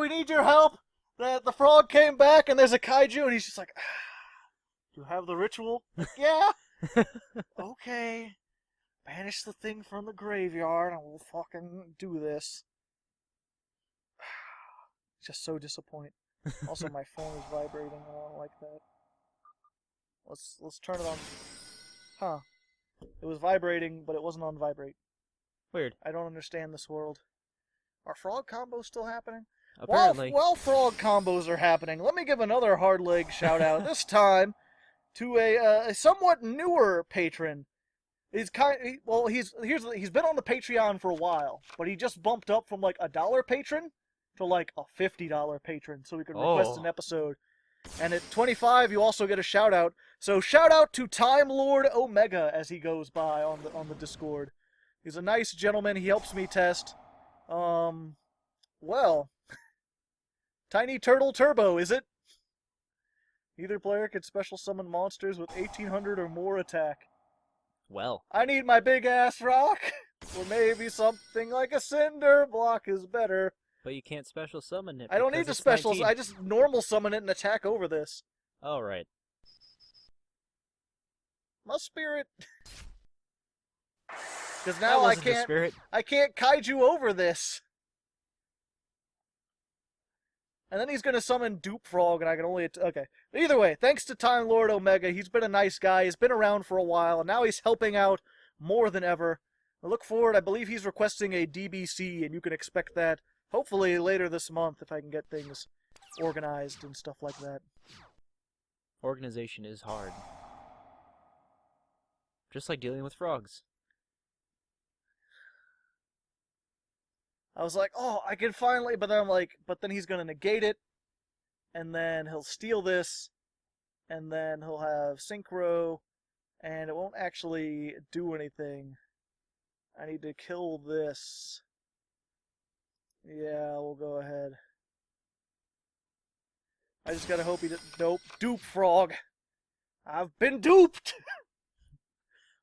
Speaker 1: we need your help. The frog came back, and there's a kaiju, and he's just like, do you have the ritual? Like, yeah. Okay. Banish the thing from the graveyard, and we'll fucking do this. Just so disappointed. Also, my phone is vibrating, and I don't like that. Let's turn it on. Huh. It was vibrating, but it wasn't on vibrate.
Speaker 3: Weird.
Speaker 1: I don't understand this world. Are frog combos still happening?
Speaker 3: Apparently.
Speaker 1: While frog combos are happening, let me give another Hardleg shout out. This time to a somewhat newer patron. He's he's been on the Patreon for a while, but he just bumped up from like $1 patron to like a $50 patron, so we could request an episode. And at 25, you also get a shout out. So shout out to Time Lord Omega as he goes by on the Discord. He's a nice gentleman. He helps me test. Well, Tiny Turtle Turbo, is it? Either player can special summon monsters with 1800 or more attack.
Speaker 3: Well.
Speaker 1: I need my big ass rock, or maybe something like a cinder block is better.
Speaker 3: But you can't special summon it.
Speaker 1: I don't need to special. I just normal summon it and attack over this.
Speaker 3: Oh, right.
Speaker 1: My spirit. Because now I can't kaiju over this. And then he's going to summon Dupe Frog, and I can only... Okay. Either way, thanks to Time Lord Omega, he's been a nice guy. He's been around for a while, and now he's helping out more than ever. I look forward. I believe he's requesting a DBC, and you can expect that hopefully later this month if I can get things organized and stuff like that.
Speaker 3: Organization is hard. Just like dealing with frogs.
Speaker 1: I was like, oh, I can finally, but then I'm like, but then he's going to negate it, and then he'll steal this, and then he'll have Synchro, and it won't actually do anything. I need to kill this. Yeah, we'll go ahead. I just gotta hope he didn't. Nope. Dupe Frog. I've been duped!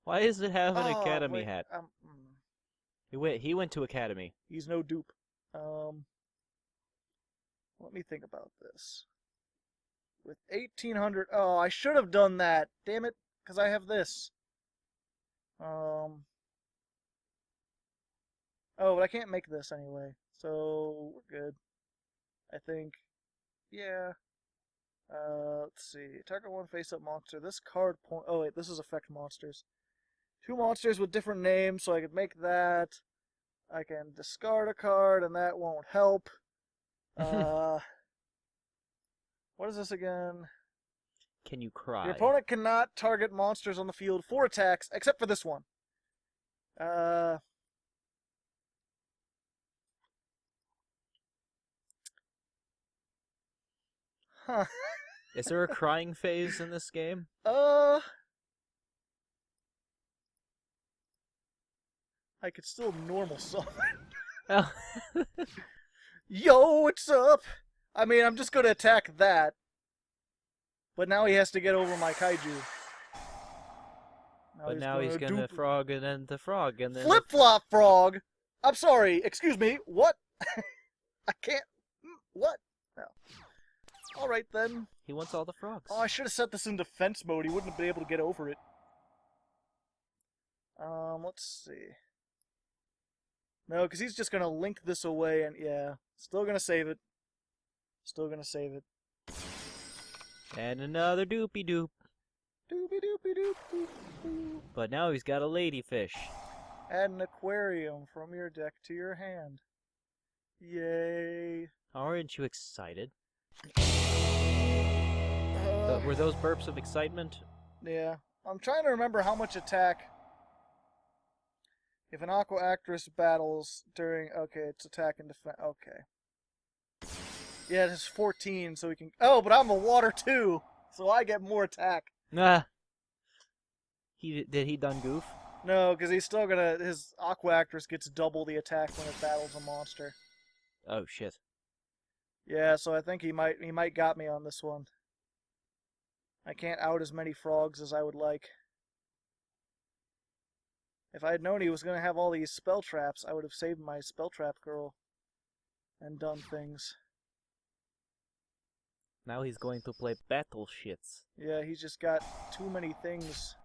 Speaker 3: Why does it have an academy hat?
Speaker 1: mm.
Speaker 3: He went to academy.
Speaker 1: He's no dupe. Let me think about this. With 1800... Oh, I should have done that. Damn it. Because I have this. Oh, but I can't make this anyway. So, we're good. I think... Yeah. Let's see. Target one face-up monster. This card point... Oh, wait. This is affect monsters. 2 monsters with different names, so I could make that. I can discard a card, and that won't help. What is this again?
Speaker 3: Can you cry?
Speaker 1: Your opponent cannot target monsters on the field for attacks, except for this one. Huh.
Speaker 3: Is there a crying phase in this game?
Speaker 1: I could still normal summon.
Speaker 3: Oh.
Speaker 1: Yo, what's up? I mean, I'm just gonna attack that. But now he has to get over my kaiju.
Speaker 3: But now he's gonna frog and then the frog and then...
Speaker 1: Flip-flop frog! I'm sorry, excuse me, what? I can't... What? No. Alright then.
Speaker 3: He wants all the frogs.
Speaker 1: Oh, I should have set this in defense mode. He wouldn't have been able to get over it. Let's see. No, because he's just going to link this away, and yeah. Still going to save it. Still going to save it.
Speaker 3: And another doopy-doop.
Speaker 1: Doopy-doopy-doop.
Speaker 3: But now he's got a ladyfish.
Speaker 1: Add an aquarium from your deck to your hand. Yay.
Speaker 3: Aren't you excited? Were those burps of excitement?
Speaker 1: Yeah. I'm trying to remember how much attack... If an Aqua Actress battles during... Okay, it's attack and defense. Okay. Yeah, it has 14, so we can... Oh, but I'm a water too! So I get more attack.
Speaker 3: Nah. Did he done goof?
Speaker 1: No, because he's still gonna... His Aqua Actress gets double the attack when it battles a monster.
Speaker 3: Oh, shit.
Speaker 1: Yeah, so I think he might got me on this one. I can't out as many frogs as I would like. If I had known he was going to have all these spell traps, I would have saved my spell trap girl and done things.
Speaker 3: Now he's going to play battle shits.
Speaker 1: Yeah, he's just got too many things.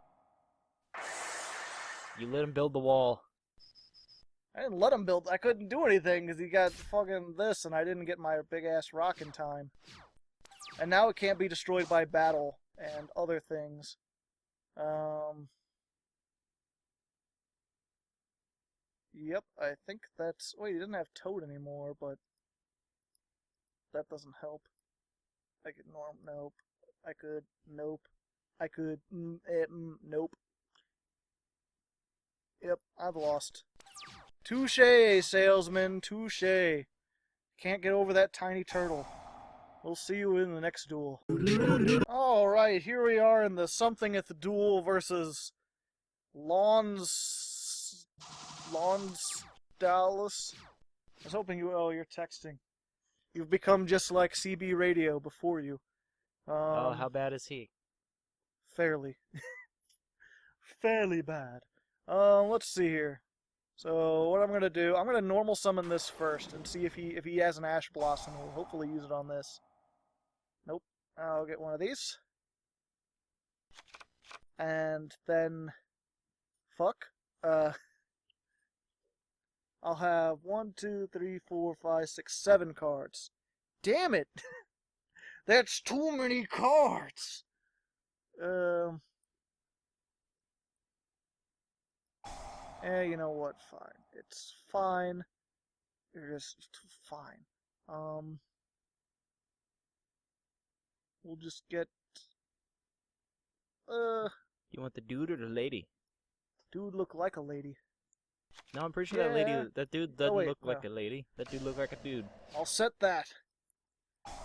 Speaker 3: You let him build the wall.
Speaker 1: I didn't let him build. I couldn't do anything because he got fucking this, and I didn't get my big-ass rock in time. And now it can't be destroyed by battle and other things. Yep, I think that's... Wait, he doesn't have Toad anymore, but... That doesn't help. I could nope. I could, nope. I could, nope. Yep, I've lost. Touche, salesman, touche. Can't get over that tiny turtle. We'll see you in the next duel. Alright, here we are in the somethingeth duel versus Dallas. I was hoping you. Oh, you're texting. You've become just like CB Radio before you.
Speaker 3: Oh, how bad is he?
Speaker 1: Fairly. Fairly bad. Let's see here. So what I'm gonna do, I'm gonna normal summon this first and see if he has an Ash Blossom. We'll hopefully use it on this. Nope. I'll get one of these. And then fuck. I'll have 1, 2, 3, 4, 5, 6, 7 cards. Damn it! That's too many cards! You know what? Fine. It's fine. It's just fine. We'll just get...
Speaker 3: You want the dude or the lady?
Speaker 1: Dude look like a lady.
Speaker 3: No, I'm pretty sure
Speaker 1: Yeah.
Speaker 3: that dude doesn't
Speaker 1: wait,
Speaker 3: look like
Speaker 1: no.
Speaker 3: a lady. That dude look like a dude.
Speaker 1: I'll set that.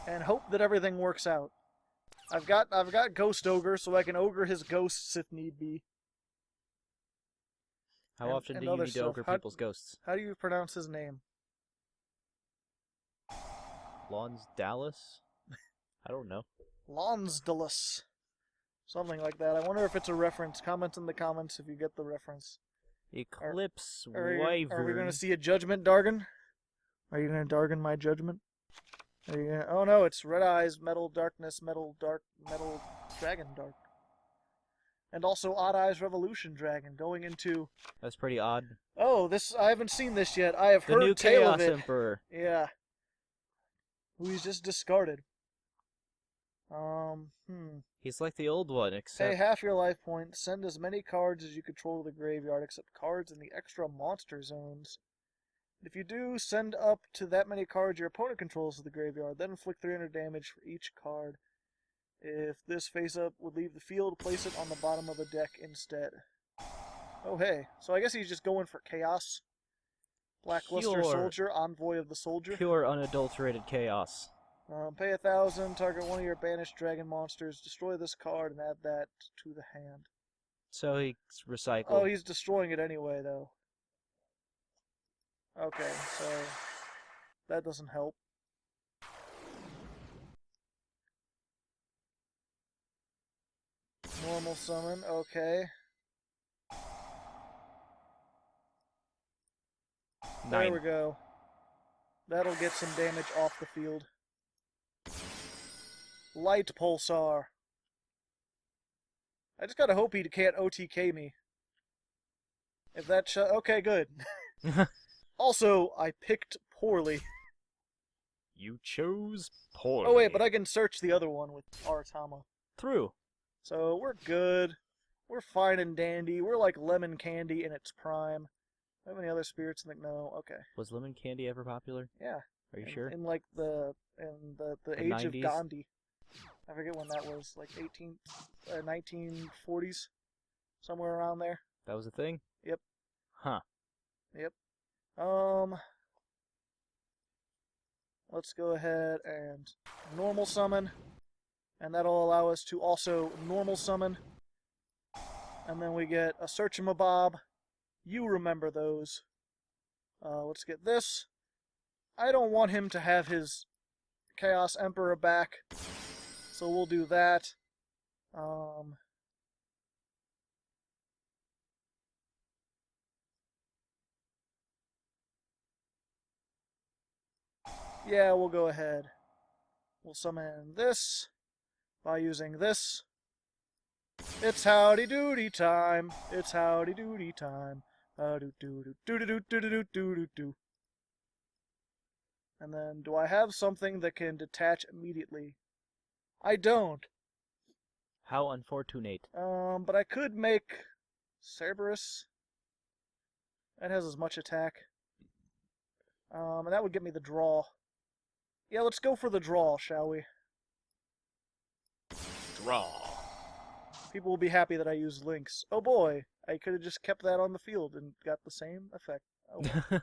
Speaker 1: And hope that everything works out. I've got Ghost Ogre, so I can ogre his ghosts if need be.
Speaker 3: How
Speaker 1: And-
Speaker 3: often
Speaker 1: and
Speaker 3: do you
Speaker 1: other
Speaker 3: need to
Speaker 1: stuff.
Speaker 3: ogre
Speaker 1: How-
Speaker 3: people's ghosts?
Speaker 1: How do you pronounce his name?
Speaker 3: Lons Dallas? I don't know.
Speaker 1: Lonsdalus. Something like that. I wonder if it's a reference. Comment in the comments if you get the reference.
Speaker 3: Eclipse
Speaker 1: Are we
Speaker 3: Wyvern.
Speaker 1: going to see a judgment, Dargon? Are you going to Dargon my judgment? Are you gonna... Oh no, it's Red Eyes, Metal Darkness, Metal Dark, Metal Dragon Dark. And also Odd Eyes Revolution Dragon going into...
Speaker 3: That's pretty odd.
Speaker 1: Oh, this... I haven't seen this yet. I have
Speaker 3: The
Speaker 1: heard
Speaker 3: new
Speaker 1: tale
Speaker 3: Chaos
Speaker 1: of it.
Speaker 3: Emperor.
Speaker 1: Yeah. Who he's just discarded.
Speaker 3: He's like the old one,
Speaker 1: Pay
Speaker 3: except
Speaker 1: half your life point. Send as many cards as you control to the graveyard, except cards in the extra monster zones. If you do, send up to that many cards your opponent controls to the graveyard, then inflict 300 damage for each card. If this face-up would leave the field, place it on the bottom of the deck instead. Oh hey, so I guess he's just going for Chaos. Blackluster
Speaker 3: Pure.
Speaker 1: Soldier, Envoy of the Soldier.
Speaker 3: pure unadulterated chaos.
Speaker 1: Pay 1,000, target one of your banished dragon monsters, destroy this card, and add that to the hand.
Speaker 3: So he's recycled.
Speaker 1: Oh, he's destroying it anyway, though. Okay, so that doesn't help. Normal summon, okay. There
Speaker 3: 9.
Speaker 1: we go. That'll get some damage off the field. Light Pulsar. I just gotta hope he can't OTK me. If that okay, good. Also, I picked poorly.
Speaker 3: You chose poorly.
Speaker 1: Oh wait, but I can search the other one with Aratama.
Speaker 3: Through.
Speaker 1: So we're good. We're fine and dandy. We're like lemon candy in its prime. Do I have any other spirits in the... No, okay.
Speaker 3: Was lemon candy ever popular?
Speaker 1: Yeah.
Speaker 3: Are you sure?
Speaker 1: In like the age
Speaker 3: 90s?
Speaker 1: of Gandhi. I forget when that was, like 1940s, somewhere around there.
Speaker 3: That was a thing?
Speaker 1: Yep.
Speaker 3: Huh.
Speaker 1: Yep. Let's go ahead and normal summon, and that'll allow us to also normal summon. And then we get a Search-a-Mabob. You remember those. Let's get this. I don't want him to have his Chaos Emperor back, so we'll do that. Yeah, we'll go ahead. We'll summon this by using this. It's howdy doody time. It's howdy doody time. Do do do do do do do do do do. And then, do I have something that can detach immediately? I don't.
Speaker 3: How unfortunate.
Speaker 1: But I could make Cerberus. That has as much attack. And that would get me the draw. Yeah, let's go for the draw, shall we?
Speaker 3: Draw.
Speaker 1: People will be happy that I use links. Oh boy, I could have just kept that on the field and got the same effect. Oh well.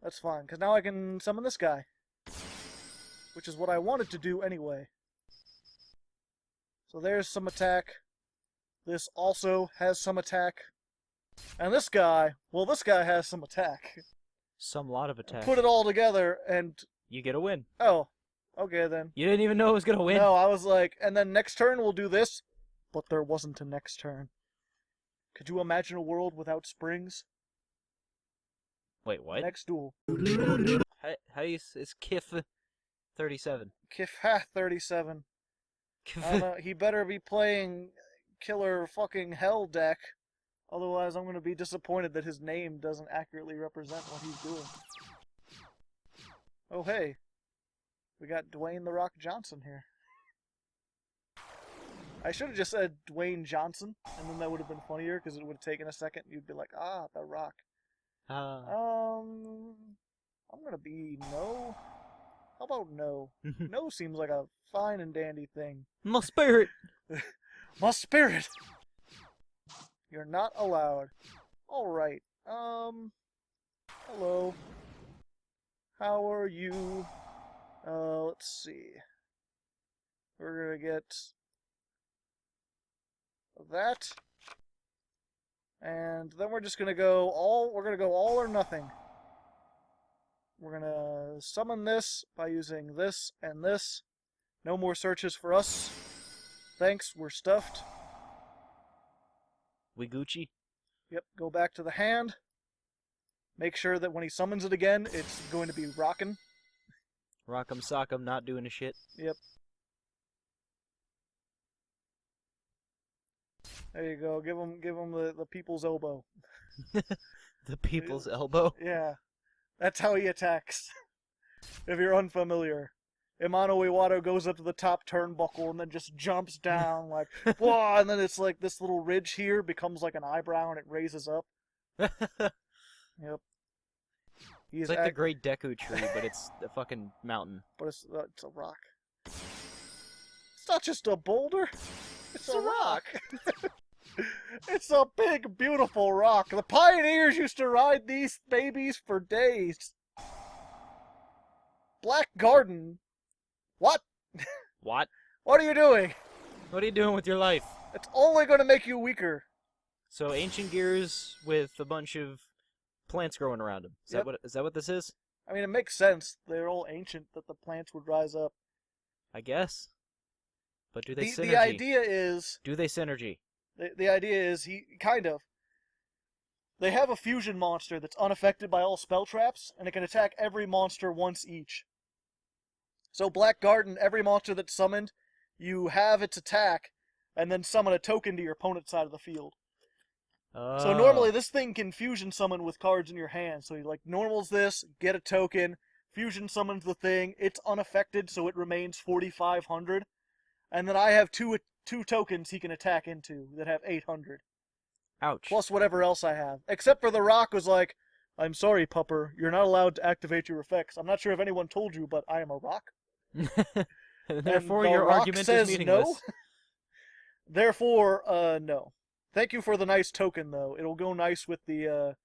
Speaker 1: That's fine, because now I can summon this guy. Which is what I wanted to do anyway. So there's some attack. This also has some attack. And this guy, well, this guy has some attack.
Speaker 3: Some lot of attack.
Speaker 1: Put it all together and...
Speaker 3: You get a win.
Speaker 1: Oh, okay then.
Speaker 3: You didn't even know it was gonna win?
Speaker 1: No, I was like, and then next turn we'll do this. But there wasn't a next turn. Could you imagine a world without springs?
Speaker 3: Wait, what?
Speaker 1: Next duel.
Speaker 3: How do you... It's Kif 37.
Speaker 1: Kifha 37. He better be playing killer fucking hell deck. Otherwise, I'm going to be disappointed that his name doesn't accurately represent what he's doing. Oh, hey. We got Dwayne The Rock Johnson here. I should have just said Dwayne Johnson, and then that would have been funnier, because it would have taken a second. You'd be like, ah, The Rock. I'm going to be no. How about no? No seems like a fine and dandy thing.
Speaker 3: My spirit!
Speaker 1: My spirit! You're not allowed. Alright, hello. How are you? Let's see. We're gonna get that. And then we're just gonna go all or nothing. We're gonna summon this by using this and this. No more searches for us. Thanks, we're stuffed.
Speaker 3: We Gucci?
Speaker 1: Yep, go back to the hand. Make sure that when he summons it again, it's going to be rockin'.
Speaker 3: Rock'em sock'em, not doing a shit.
Speaker 1: Yep. There you go. Give him the people's elbow.
Speaker 3: The people's elbow?
Speaker 1: Yeah. That's how he attacks. If you're unfamiliar. Amano-Iwato goes up to the top turnbuckle and then just jumps down like, whoa, and then it's like this little ridge here becomes like an eyebrow and it raises up. Yep.
Speaker 3: It's like the Great Deku Tree, but it's a fucking mountain.
Speaker 1: But it's a rock. It's not just a boulder. It's a rock. It's a big, beautiful rock. The pioneers used to ride these babies for days. Black Garden. What?
Speaker 3: What?
Speaker 1: What are you doing?
Speaker 3: What are you doing with your life?
Speaker 1: It's only going to make you weaker.
Speaker 3: So ancient gears with a bunch of plants growing around them. Is that what this is?
Speaker 1: I mean, it makes sense. They're all ancient that the plants would rise up.
Speaker 3: I guess. But do they synergy?
Speaker 1: The idea is...
Speaker 3: Do they synergy?
Speaker 1: The idea is they have a fusion monster that's unaffected by all spell traps, and it can attack every monster once each. So Black Garden, every monster that's summoned, you have its attack, and then summon a token to your opponent's side of the field.
Speaker 3: Oh.
Speaker 1: So normally this thing can fusion summon with cards in your hand. So you like normals this, get a token, fusion summons the thing, it's unaffected, so it remains 4,500. And then I have two tokens he can attack into that have 800.
Speaker 3: Ouch.
Speaker 1: Plus whatever else I have. Except for the rock was like, I'm sorry, pupper, you're not allowed to activate your effects. I'm not sure if anyone told you, but I am a rock.
Speaker 3: Therefore,
Speaker 1: and
Speaker 3: your
Speaker 1: rock
Speaker 3: argument
Speaker 1: says
Speaker 3: is meaningless.
Speaker 1: No. Therefore, no. Thank you for the nice token, though. It'll go nice with the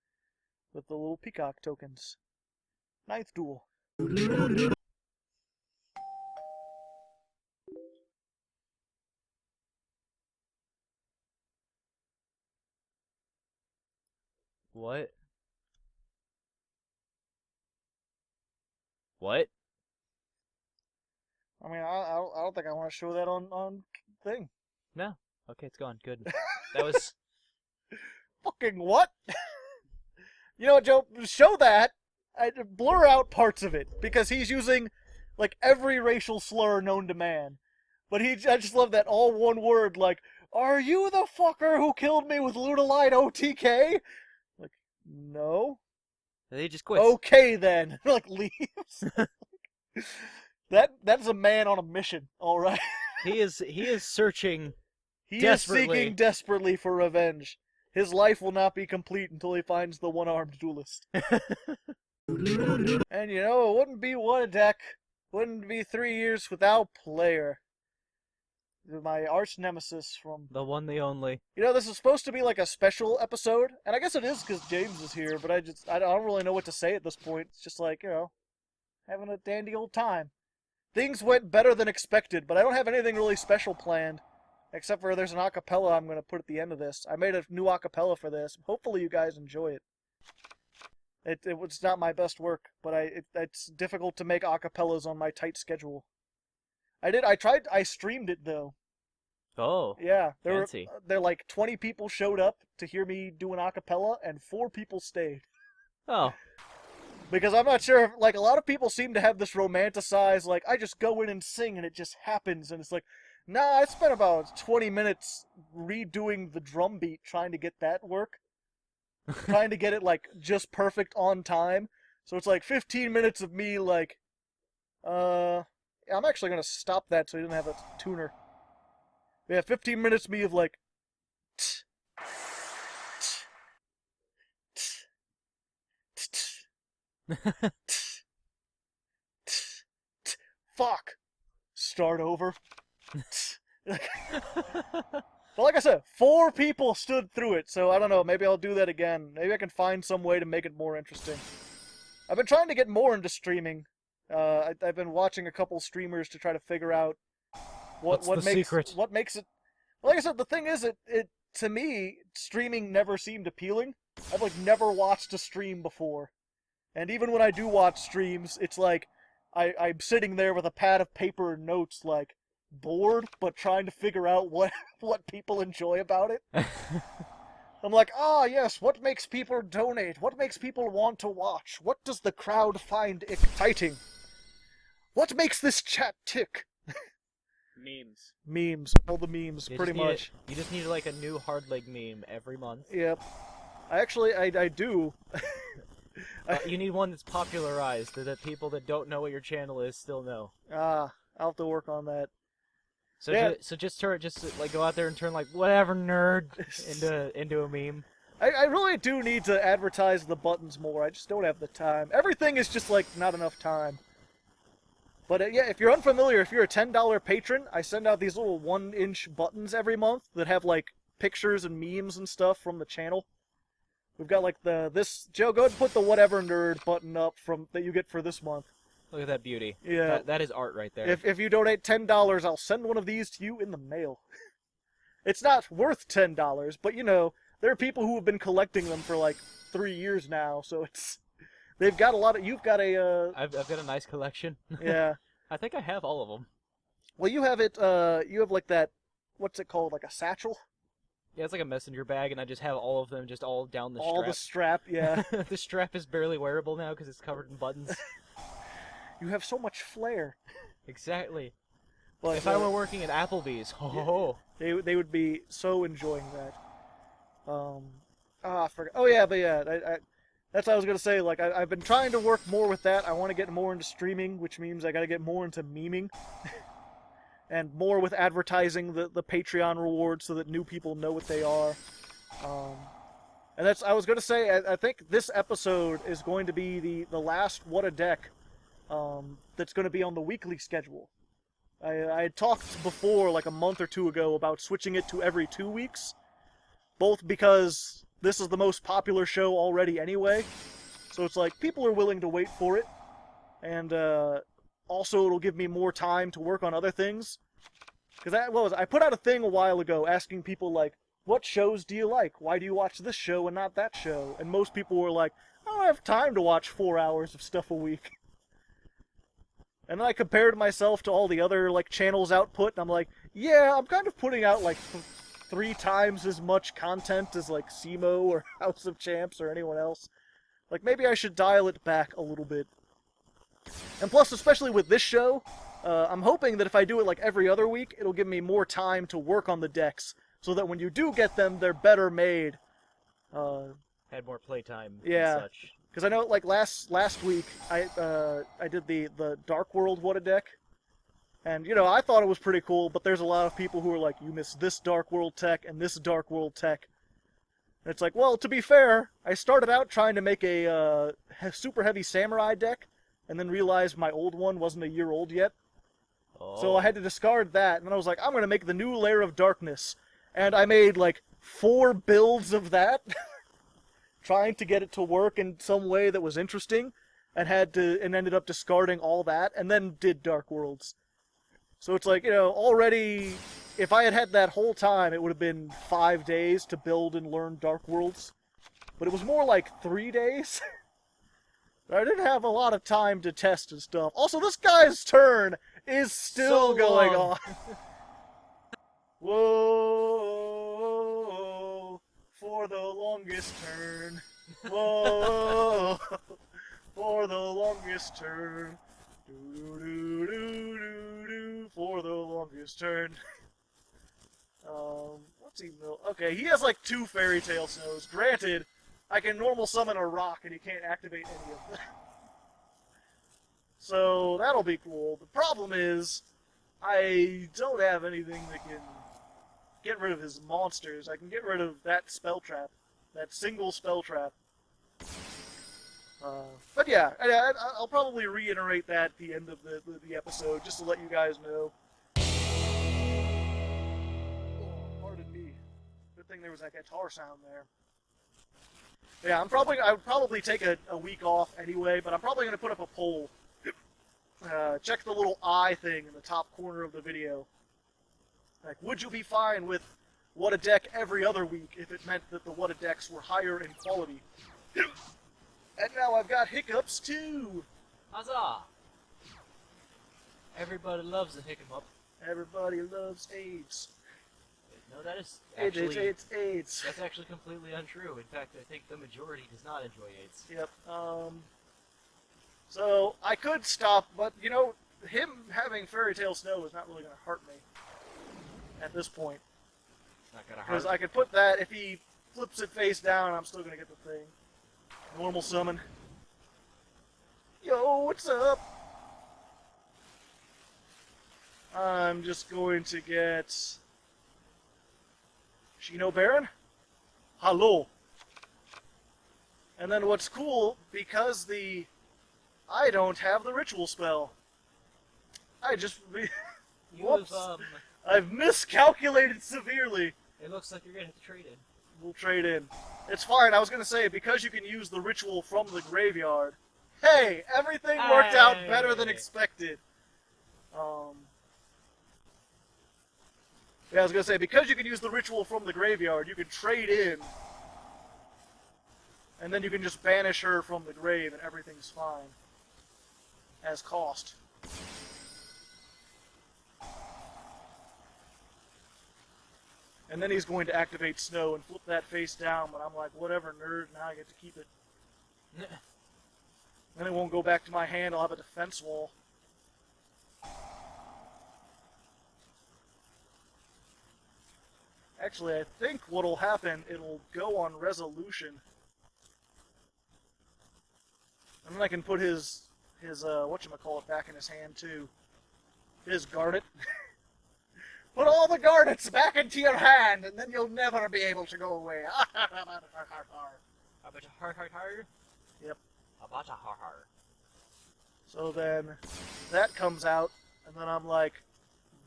Speaker 1: little peacock tokens. Ninth duel.
Speaker 3: What? What?
Speaker 1: I mean, I don't think I want to show that on thing.
Speaker 3: No. Okay, it's gone. Good. That was...
Speaker 1: Fucking what? You know what, Joe? Show that. Blur out parts of it, because he's using, like, every racial slur known to man. But I just love that all one word, like, are you the fucker who killed me with Lunalite OTK? Like, no.
Speaker 3: They just quit.
Speaker 1: Okay, then. Like, leaves. That's a man on a mission, alright?
Speaker 3: He is searching
Speaker 1: He
Speaker 3: desperately.
Speaker 1: is seeking desperately for revenge. His life will not be complete until he finds the one-armed duelist. And you know, it wouldn't be one deck. Wouldn't be 3 years without player. my arch nemesis from...
Speaker 3: The one, the only.
Speaker 1: This is supposed to be like a special episode, and I guess it is because James is here, but I don't really know what to say at this point. It's just like, having a dandy old time. Things went better than expected, but I don't have anything really special planned, except for there's an acapella I'm going to put at the end of this. I made a new acapella for this. Hopefully you guys enjoy it. It was not my best work, but it's difficult to make acapellas on my tight schedule. I streamed it though.
Speaker 3: Oh.
Speaker 1: Yeah,
Speaker 3: fancy.
Speaker 1: There like 20 people showed up to hear me do an acapella, and 4 people stayed.
Speaker 3: Oh.
Speaker 1: Because I'm not sure, like, a lot of people seem to have this romanticized, like, I just go in and sing and it just happens, and it's like, nah, I spent about 20 minutes redoing the drum beat trying to get that work. Trying to get it, like, just perfect on time. So it's like 15 minutes of me, like, I'm actually going to stop that so he doesn't have a tuner. Yeah, 15 minutes of me of, like, fuck. Start over. But like I said, 4 people stood through it, so I don't know, maybe I'll do that again. Maybe I can find some way to make it more interesting. I've been trying to get more into streaming. I've been watching a couple streamers to try to figure out what makes it. Like I said, the thing is, it to me, streaming never seemed appealing. I've like never watched a stream before. And even when I do watch streams, it's like, I'm sitting there with a pad of paper and notes, like, bored, but trying to figure out what people enjoy about it. I'm like, yes, what makes people donate? What makes people want to watch? What does the crowd find exciting? What makes this chat tick? Memes. All the memes, pretty much.
Speaker 3: You just need, like, a new Hardleg meme every month.
Speaker 1: Yep. I do.
Speaker 3: You need one that's popularized, so that people that don't know what your channel is still know.
Speaker 1: I'll have to work on that.
Speaker 3: So
Speaker 1: yeah.
Speaker 3: Just go out there and turn like whatever nerd into a meme.
Speaker 1: I really do need to advertise the buttons more. I just don't have the time. Everything is just like not enough time. But yeah, if you're unfamiliar, if you're a $10 patron, I send out these little 1-inch buttons every month that have like pictures and memes and stuff from the channel. We've got like this. Joe, go ahead and put the whatever nerd button up that you get for this month.
Speaker 3: Look at that beauty.
Speaker 1: Yeah,
Speaker 3: that is art right there.
Speaker 1: If you donate $10, I'll send one of these to you in the mail. It's not worth $10, but there are people who have been collecting them for like 3 years now, so they've got a lot of. You've got a.
Speaker 3: I've got a nice collection.
Speaker 1: Yeah.
Speaker 3: I think I have all of them.
Speaker 1: Well, you have it. You have like that. What's it called? Like a satchel.
Speaker 3: Yeah, it's like a messenger bag, and I just have all of them just all down the strap.
Speaker 1: All the strap, yeah.
Speaker 3: The strap is barely wearable now because it's covered in buttons.
Speaker 1: You have so much flair.
Speaker 3: Exactly.
Speaker 1: But,
Speaker 3: if I were working at Applebee's,
Speaker 1: they would be so enjoying that. I forgot. Oh yeah, but yeah, that's what I was gonna say. Like I've been trying to work more with that. I want to get more into streaming, which means I got to get more into memeing. And more with advertising the Patreon rewards so that new people know what they are. And I was going to say, I think this episode is going to be the last What a Deck that's going to be on the weekly schedule. I had talked before, like a month or 2 ago, about switching it to every 2 weeks. Both because this is the most popular show already anyway. So it's like, people are willing to wait for it. And, also, it'll give me more time to work on other things. Because I put out a thing a while ago asking people, like, what shows do you like? Why do you watch this show and not that show? And most people were like, I don't have time to watch 4 hours of stuff a week. And then I compared myself to all the other, like, channels' output, and I'm like, yeah, I'm kind of putting out, like, 3 times as much content as, like, SEMO or House of Champs or anyone else. Like, maybe I should dial it back a little bit. And plus, especially with this show, I'm hoping that if I do it like every other week, it'll give me more time to work on the decks, so that when you do get them, they're better made.
Speaker 3: Had more playtime.
Speaker 1: Yeah,
Speaker 3: and such.
Speaker 1: Because I know, like last week, I did the Dark World What a Deck, and I thought it was pretty cool. But there's a lot of people who are like, you missed this Dark World tech and this Dark World tech. And it's like, well, to be fair, I started out trying to make a super heavy samurai deck. And then realized my old one wasn't a year old yet. So I had to discard that, and then I was like, I'm gonna make the new layer of darkness. And I made like 4 builds of that, trying to get it to work in some way that was interesting, and ended up discarding all that, and then did Dark Worlds. So it's like, already, if I had that whole time, it would have been 5 days to build and learn Dark Worlds. But it was more like 3 days. I didn't have a lot of time to test and stuff. Also, this guy's turn is still
Speaker 3: So
Speaker 1: going
Speaker 3: long.
Speaker 1: on. Whoa, for the longest turn. Whoa, for the longest turn. Do, for the longest turn. What's he mill? Okay, he has like 2 fairy tale snows. Granted, I can normal summon a rock and he can't activate any of them. So that'll be cool. The problem is, I don't have anything that can get rid of his monsters. I can get rid of that spell trap, that single spell trap. But yeah, I'll probably reiterate that at the end of the episode, just to let you guys know. Oh, pardon me. Good thing there was that guitar sound there. Yeah, I would probably take a week off anyway, but I'm probably going to put up a poll. Check the little eye thing in the top corner of the video. Like, would you be fine with What a Deck every other week if it meant that the What a Decks were higher in quality? And now I've got hiccups too!
Speaker 3: Huzzah! Everybody loves a hiccup.
Speaker 1: Everybody loves AIDS.
Speaker 3: No, that is actually...
Speaker 1: AIDS, AIDS.
Speaker 3: That's actually completely untrue. In fact, I think the majority does not enjoy AIDS.
Speaker 1: Yep, so, I could stop, but, him having Fairy Tale Snow is not really going to hurt me. At this point.
Speaker 3: Not gonna hurt.
Speaker 1: Because I could put that, if he flips it face down, I'm still going to get the thing. Normal summon. Yo, what's up? I'm just going to get... Shinobaron? Hello. And then what's cool, because I don't have the ritual spell. I just... Whoops. I've miscalculated severely.
Speaker 3: It looks like you're gonna have to trade in.
Speaker 1: We'll trade in. It's fine, I was gonna say, because you can use the ritual from the graveyard. Hey, everything worked out better than expected. Yeah, I was gonna say, because you can use the ritual from the graveyard, you can trade in. And then you can just banish her from the grave and everything's fine. As cost. And then he's going to activate Snow and flip that face down, but I'm like, whatever, nerd, now I get to keep it. Then it won't go back to my hand, I'll have a defense wall. Actually, I think what'll happen, it'll go on resolution. And then I can put his whatchamacallit back in his hand too. His garnet. Put all the garnets back into your hand, and then you'll never be able to go away. Yep. So then, that comes out, and then I'm like,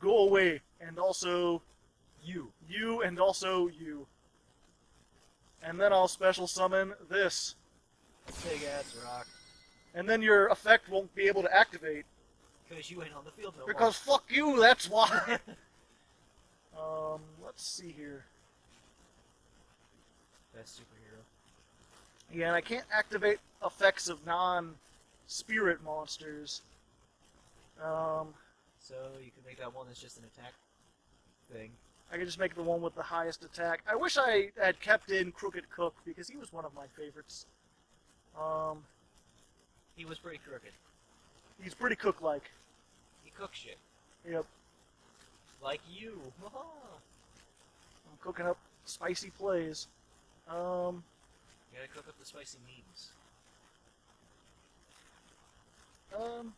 Speaker 1: go away, and also you, and also you. And then I'll special summon this.
Speaker 3: Big ass rock.
Speaker 1: And then your effect won't be able to activate.
Speaker 3: Because you ain't on the field no more.
Speaker 1: Because fuck you, that's why. Let's see here.
Speaker 3: Best superhero.
Speaker 1: Yeah, and I can't activate effects of non-spirit monsters.
Speaker 3: So you can make that one that's just an attack thing.
Speaker 1: I can just make the one with the highest attack. I wish I had kept in Crooked Cook, because he was one of my favorites.
Speaker 3: He was pretty crooked.
Speaker 1: He's pretty Cook-like.
Speaker 3: He cooks shit.
Speaker 1: Yep.
Speaker 3: Like you.
Speaker 1: I'm cooking up spicy plays.
Speaker 3: You gotta cook up the spicy memes.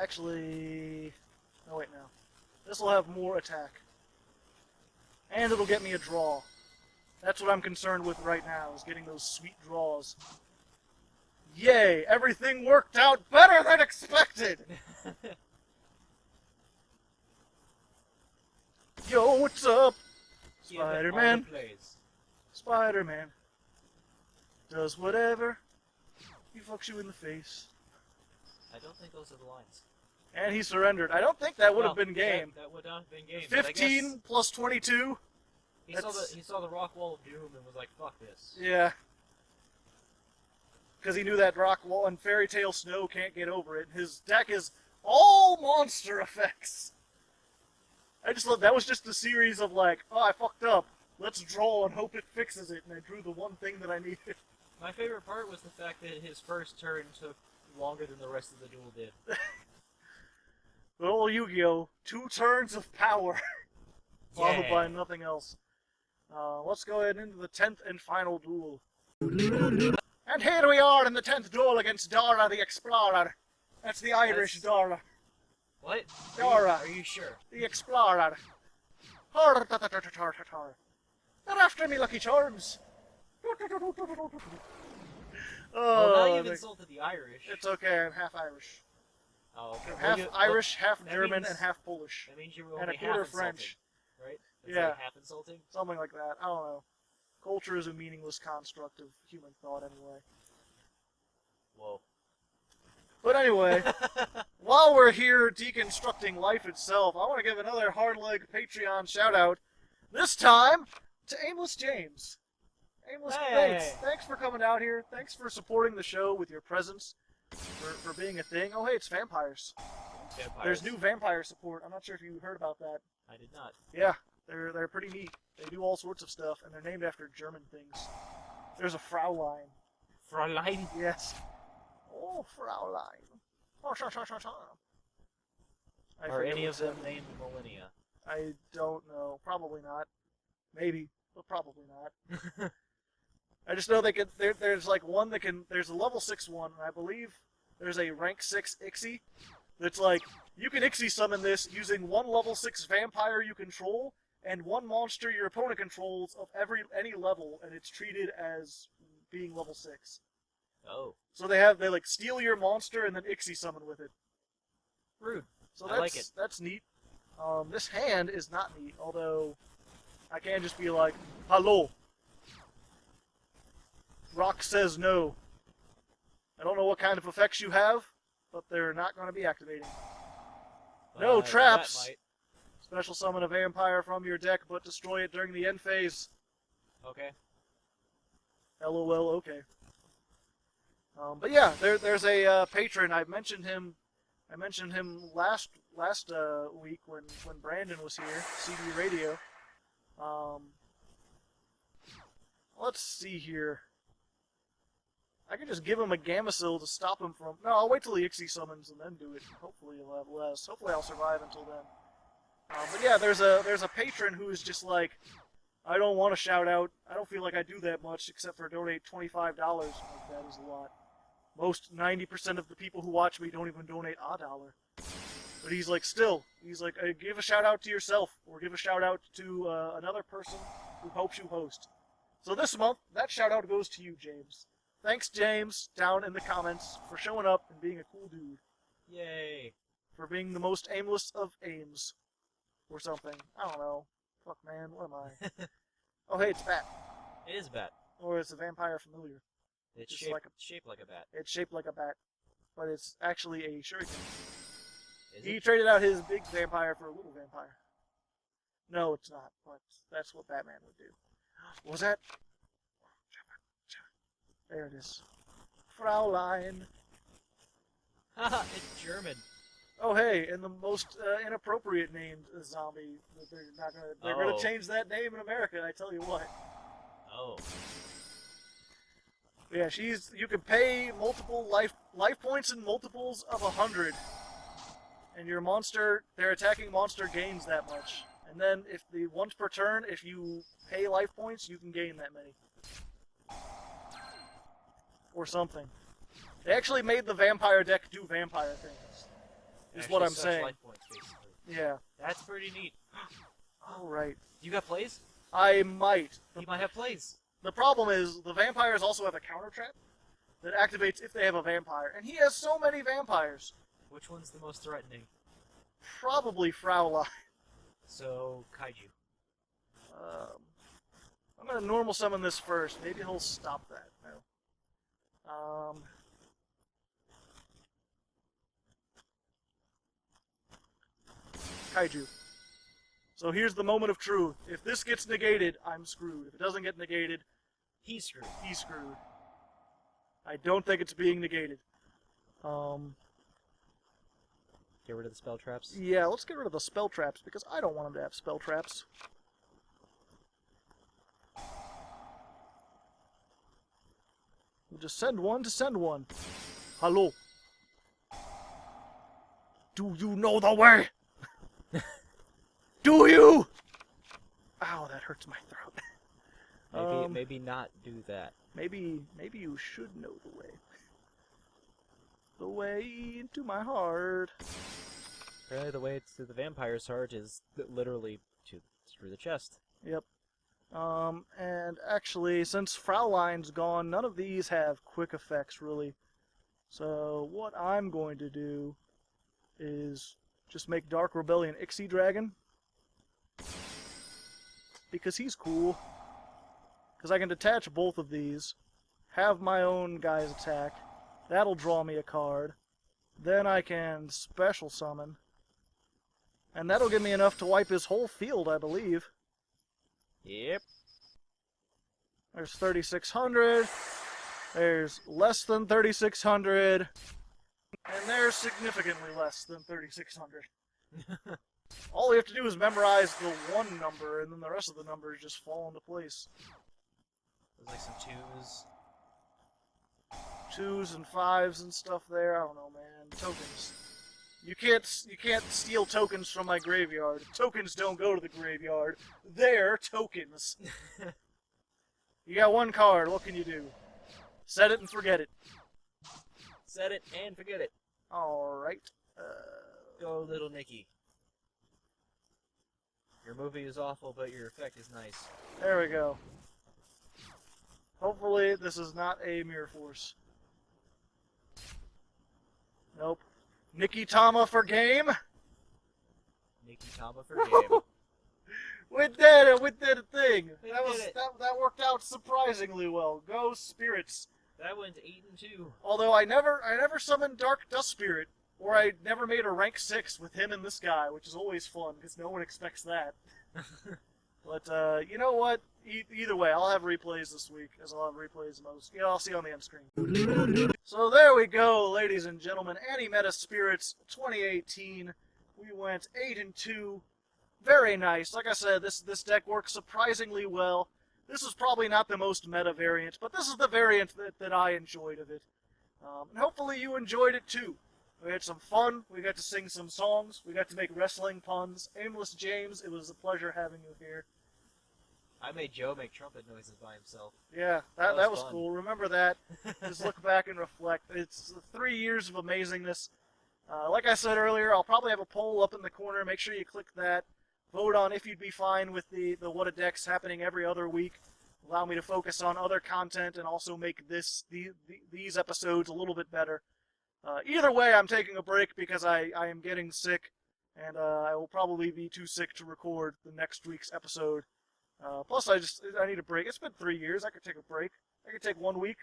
Speaker 1: Actually... Oh, wait, no. This will have more attack. And it'll get me a draw. That's what I'm concerned with right now, is getting those sweet draws. Yay! Everything worked out better than expected! Yo, what's up?
Speaker 3: Give it all the
Speaker 1: Spider-Man.
Speaker 3: plays.
Speaker 1: Spider-Man. Does whatever. He fucks you in the face.
Speaker 3: I don't think those are the lines.
Speaker 1: And he surrendered. I don't think that would have
Speaker 3: No,
Speaker 1: been game.
Speaker 3: That would not have been game. but I
Speaker 1: 15
Speaker 3: guess
Speaker 1: plus 22.
Speaker 3: He saw the rock wall of doom and was like, "Fuck this."
Speaker 1: Yeah. Because he knew that rock wall and Fairy Tale Snow can't get over it. His deck is all monster effects. I just love that was just a series of like, oh, I fucked up. Let's draw and hope it fixes it, and I drew the one thing that I needed.
Speaker 3: My favorite part was the fact that his first turn took longer than the rest of the duel did.
Speaker 1: But old Yu-Gi-Oh! 2 turns of power, followed by
Speaker 3: Yeah.
Speaker 1: nothing else. Let's go ahead into the 10th and final duel. And here we are in the 10th duel against Dara the Explorer. That's the Irish Dara.
Speaker 3: What?
Speaker 1: Dara.
Speaker 3: Are you sure?
Speaker 1: The Explorer. They're after me, Lucky Charms.
Speaker 3: Oh, now you've
Speaker 1: they-
Speaker 3: insulted the Irish.
Speaker 1: It's okay, I'm half Irish.
Speaker 3: Oh, okay.
Speaker 1: Half
Speaker 3: Well,
Speaker 1: Irish, half
Speaker 3: that
Speaker 1: German,
Speaker 3: means-
Speaker 1: and half Polish.
Speaker 3: That means you were
Speaker 1: And
Speaker 3: only
Speaker 1: a quarter
Speaker 3: half insulting,
Speaker 1: French.
Speaker 3: right? That's
Speaker 1: Yeah.
Speaker 3: like half insulting.
Speaker 1: Something like that. I don't know. Culture is a meaningless construct of human thought, anyway.
Speaker 3: Whoa.
Speaker 1: But anyway, while we're here deconstructing life itself, I want to give another Hardleg Patreon shout-out. This time to Aimless James. Aimless,
Speaker 3: Hey!
Speaker 1: thanks for coming out here. Thanks for supporting the show with your presence, for being a thing. Oh, hey, it's vampires.
Speaker 3: Vampires.
Speaker 1: There's new vampire support. I'm not sure if you heard about that.
Speaker 3: I did not.
Speaker 1: Yeah, they're pretty neat. They do all sorts of stuff, and they're named after German things. There's a Fraulein.
Speaker 3: Fräulein.
Speaker 1: Yes. Oh, Fraulein. Oh, sha sha sha sha. I
Speaker 3: Are
Speaker 1: forget
Speaker 3: any of
Speaker 1: what's
Speaker 3: them
Speaker 1: in-
Speaker 3: named Millennia?
Speaker 1: I don't know. Probably not. Maybe, but probably not. I just know they can. There's like one that can. There's a level 6 one, and I believe there's a rank 6 Ixie. That's like you can Ixie summon this using one level 6 vampire you control and one monster your opponent controls of any level, and it's treated as being level 6.
Speaker 3: Oh.
Speaker 1: So they like steal your monster and then Ixie summon with it.
Speaker 3: Rude.
Speaker 1: So
Speaker 3: I like it.
Speaker 1: That's neat. This hand is not neat, although I can just be like, hello. Rock says no. I don't know what kind of effects you have, but they're not going to be activating. No
Speaker 3: that
Speaker 1: traps.
Speaker 3: might.
Speaker 1: Special summon a vampire from your deck, but destroy it during the end phase.
Speaker 3: Okay.
Speaker 1: LOL, okay. But yeah, there's a patron. I mentioned him last week when Brandon was here, CD Radio. Let's see here. I can just give him a Gamacil to stop him from. No, I'll wait till he Ixie summons and then do it. Hopefully he'll have less. Hopefully I'll survive until then. But yeah, there's a patron who is just like, I don't want to shout out. I don't feel like I do that much except for donate $25. Like, that is a lot. Most 90% of the people who watch me don't even donate $1. But he's like, he's like, give a shout out to yourself, or give a shout out to another person who helps you host. So this month, that shout out goes to you, James. Thanks, James, down in the comments, for showing up and being a cool dude.
Speaker 3: Yay.
Speaker 1: For being the most aimless of aims. Or something. I don't know. Fuck, man, what am I? Oh, hey, it's a bat.
Speaker 3: It is a bat.
Speaker 1: Or it's a vampire familiar.
Speaker 3: It's
Speaker 1: Just
Speaker 3: shaped like a bat.
Speaker 1: It's shaped like a bat. But it's actually a shuriken.
Speaker 3: Is
Speaker 1: He
Speaker 3: it?
Speaker 1: traded out his big vampire for a little vampire. No, it's not, but that's what Batman would do. Was that? There it is. Fraulein.
Speaker 3: Haha, it's German.
Speaker 1: Oh hey, and the most inappropriate named zombie. They're gonna
Speaker 3: Oh.
Speaker 1: change that name in America. I tell you what.
Speaker 3: Oh.
Speaker 1: Yeah, you can pay multiple life points in multiples of 100, and your their attacking monster gains that much. And then once per turn, if you pay life points, you can gain that many. Or something. They actually made the vampire deck do vampire things. Is what
Speaker 3: Actually
Speaker 1: I'm
Speaker 3: sucks
Speaker 1: saying.
Speaker 3: life points, basically.
Speaker 1: Yeah.
Speaker 3: That's pretty neat.
Speaker 1: Alright.
Speaker 3: You got plays?
Speaker 1: I might.
Speaker 3: You might have plays.
Speaker 1: The problem is, the vampires also have a counter trap that activates if they have a vampire. And he has so many vampires.
Speaker 3: Which one's the most threatening?
Speaker 1: Probably Fraulein.
Speaker 3: So, Kaiju.
Speaker 1: I'm gonna normal summon this first. Maybe he'll stop that. No. Kaiju. So here's the moment of truth. If this gets negated, I'm screwed. If it doesn't get negated,
Speaker 3: He's screwed.
Speaker 1: he's screwed. I don't think it's being negated.
Speaker 3: Get rid of the spell traps.
Speaker 1: Yeah, let's get rid of the spell traps because I don't want him to have spell traps. We'll just send one to send one. Hello. Do you know the way? Do you? Ow, that hurts my throat.
Speaker 3: Maybe not do that.
Speaker 1: Maybe you should know the way. The way into my heart.
Speaker 3: Apparently the way to the vampire's heart is literally through the chest.
Speaker 1: Yep. And actually, since Fraulein's gone, none of these have quick effects, really. So, what I'm going to do is just make Dark Rebellion Ixie Dragon. Because he's cool. Because I can detach both of these, have my own guys attack. That'll draw me a card. Then I can special summon. And that'll give me enough to wipe his whole field, I believe.
Speaker 3: Yep.
Speaker 1: There's 3,600. There's less than 3,600. And there's significantly less than 3,600. All we have to do is memorize the one number, and then the rest of the numbers just fall into place.
Speaker 3: There's like some twos.
Speaker 1: 2s and 5s and stuff there. I don't know, man. Tokens. You can't steal tokens from my graveyard. Tokens don't go to the graveyard. They're tokens. You got one card. What can you do? Set it and forget it.
Speaker 3: Set it and forget it.
Speaker 1: Alright.
Speaker 3: Go, little Nicky. Your movie is awful, but your effect is nice.
Speaker 1: There we go. Hopefully this is not a Mirror Force. Nope. Nikki Tama for game?
Speaker 3: Nikki Tama for game.
Speaker 1: We did it! We did a thing!
Speaker 3: We
Speaker 1: That
Speaker 3: did it.
Speaker 1: that worked out surprisingly well. Go Spirits.
Speaker 3: That went 8 and 2.
Speaker 1: Although I never summoned Dark Dust Spirit, or I never made a rank 6 with him and this guy, which is always fun, because no one expects that. But, you know what? Either way, I'll have replays this week, as I'll have replays most. Yeah, I'll see you on the end screen. So there we go, ladies and gentlemen. Anti-Meta Spirits 2018. We went 8 and 2. Very nice. Like I said, this deck works surprisingly well. This is probably not the most meta variant, but this is the variant that I enjoyed of it. And hopefully you enjoyed it too. We had some fun. We got to sing some songs. We got to make wrestling puns. Aimless James, it was a pleasure having you here.
Speaker 3: I made Joe make trumpet noises by himself.
Speaker 1: Yeah, that was
Speaker 3: fun.
Speaker 1: cool. Remember that. Just look back and reflect. It's 3 years of amazingness. Like I said earlier, I'll probably have a poll up in the corner. Make sure you click that. Vote on if you'd be fine with the What a Deck's happening every other week. Allow me to focus on other content and also make these episodes a little bit better. Either way, I'm taking a break because I am getting sick, and I will probably be too sick to record the next week's episode. Plus, I need a break. It's been 3 years. I could take a break. I could take 1 week.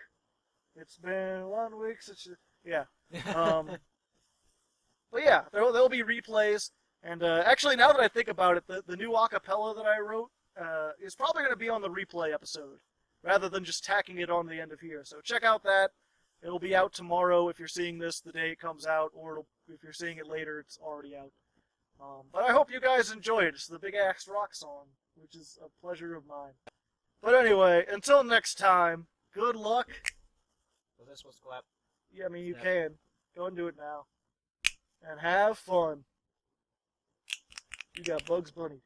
Speaker 1: It's been 1 week since... Yeah. But yeah, there'll be replays. And actually, now that I think about it, the new acapella that I wrote is probably going to be on the replay episode, rather than just tacking it on the end of here. So check out that. It'll be out tomorrow if you're seeing this the day it comes out, or if you're seeing it later, it's already out. But I hope you guys enjoy it. It's the Big Axe Rock song, which is a pleasure of mine. But anyway, until next time, good luck.
Speaker 3: Was I supposed to clap?
Speaker 1: Yeah, I mean, you
Speaker 3: Yeah.
Speaker 1: can. Go and do it now. And have fun. You got Bugs Bunny.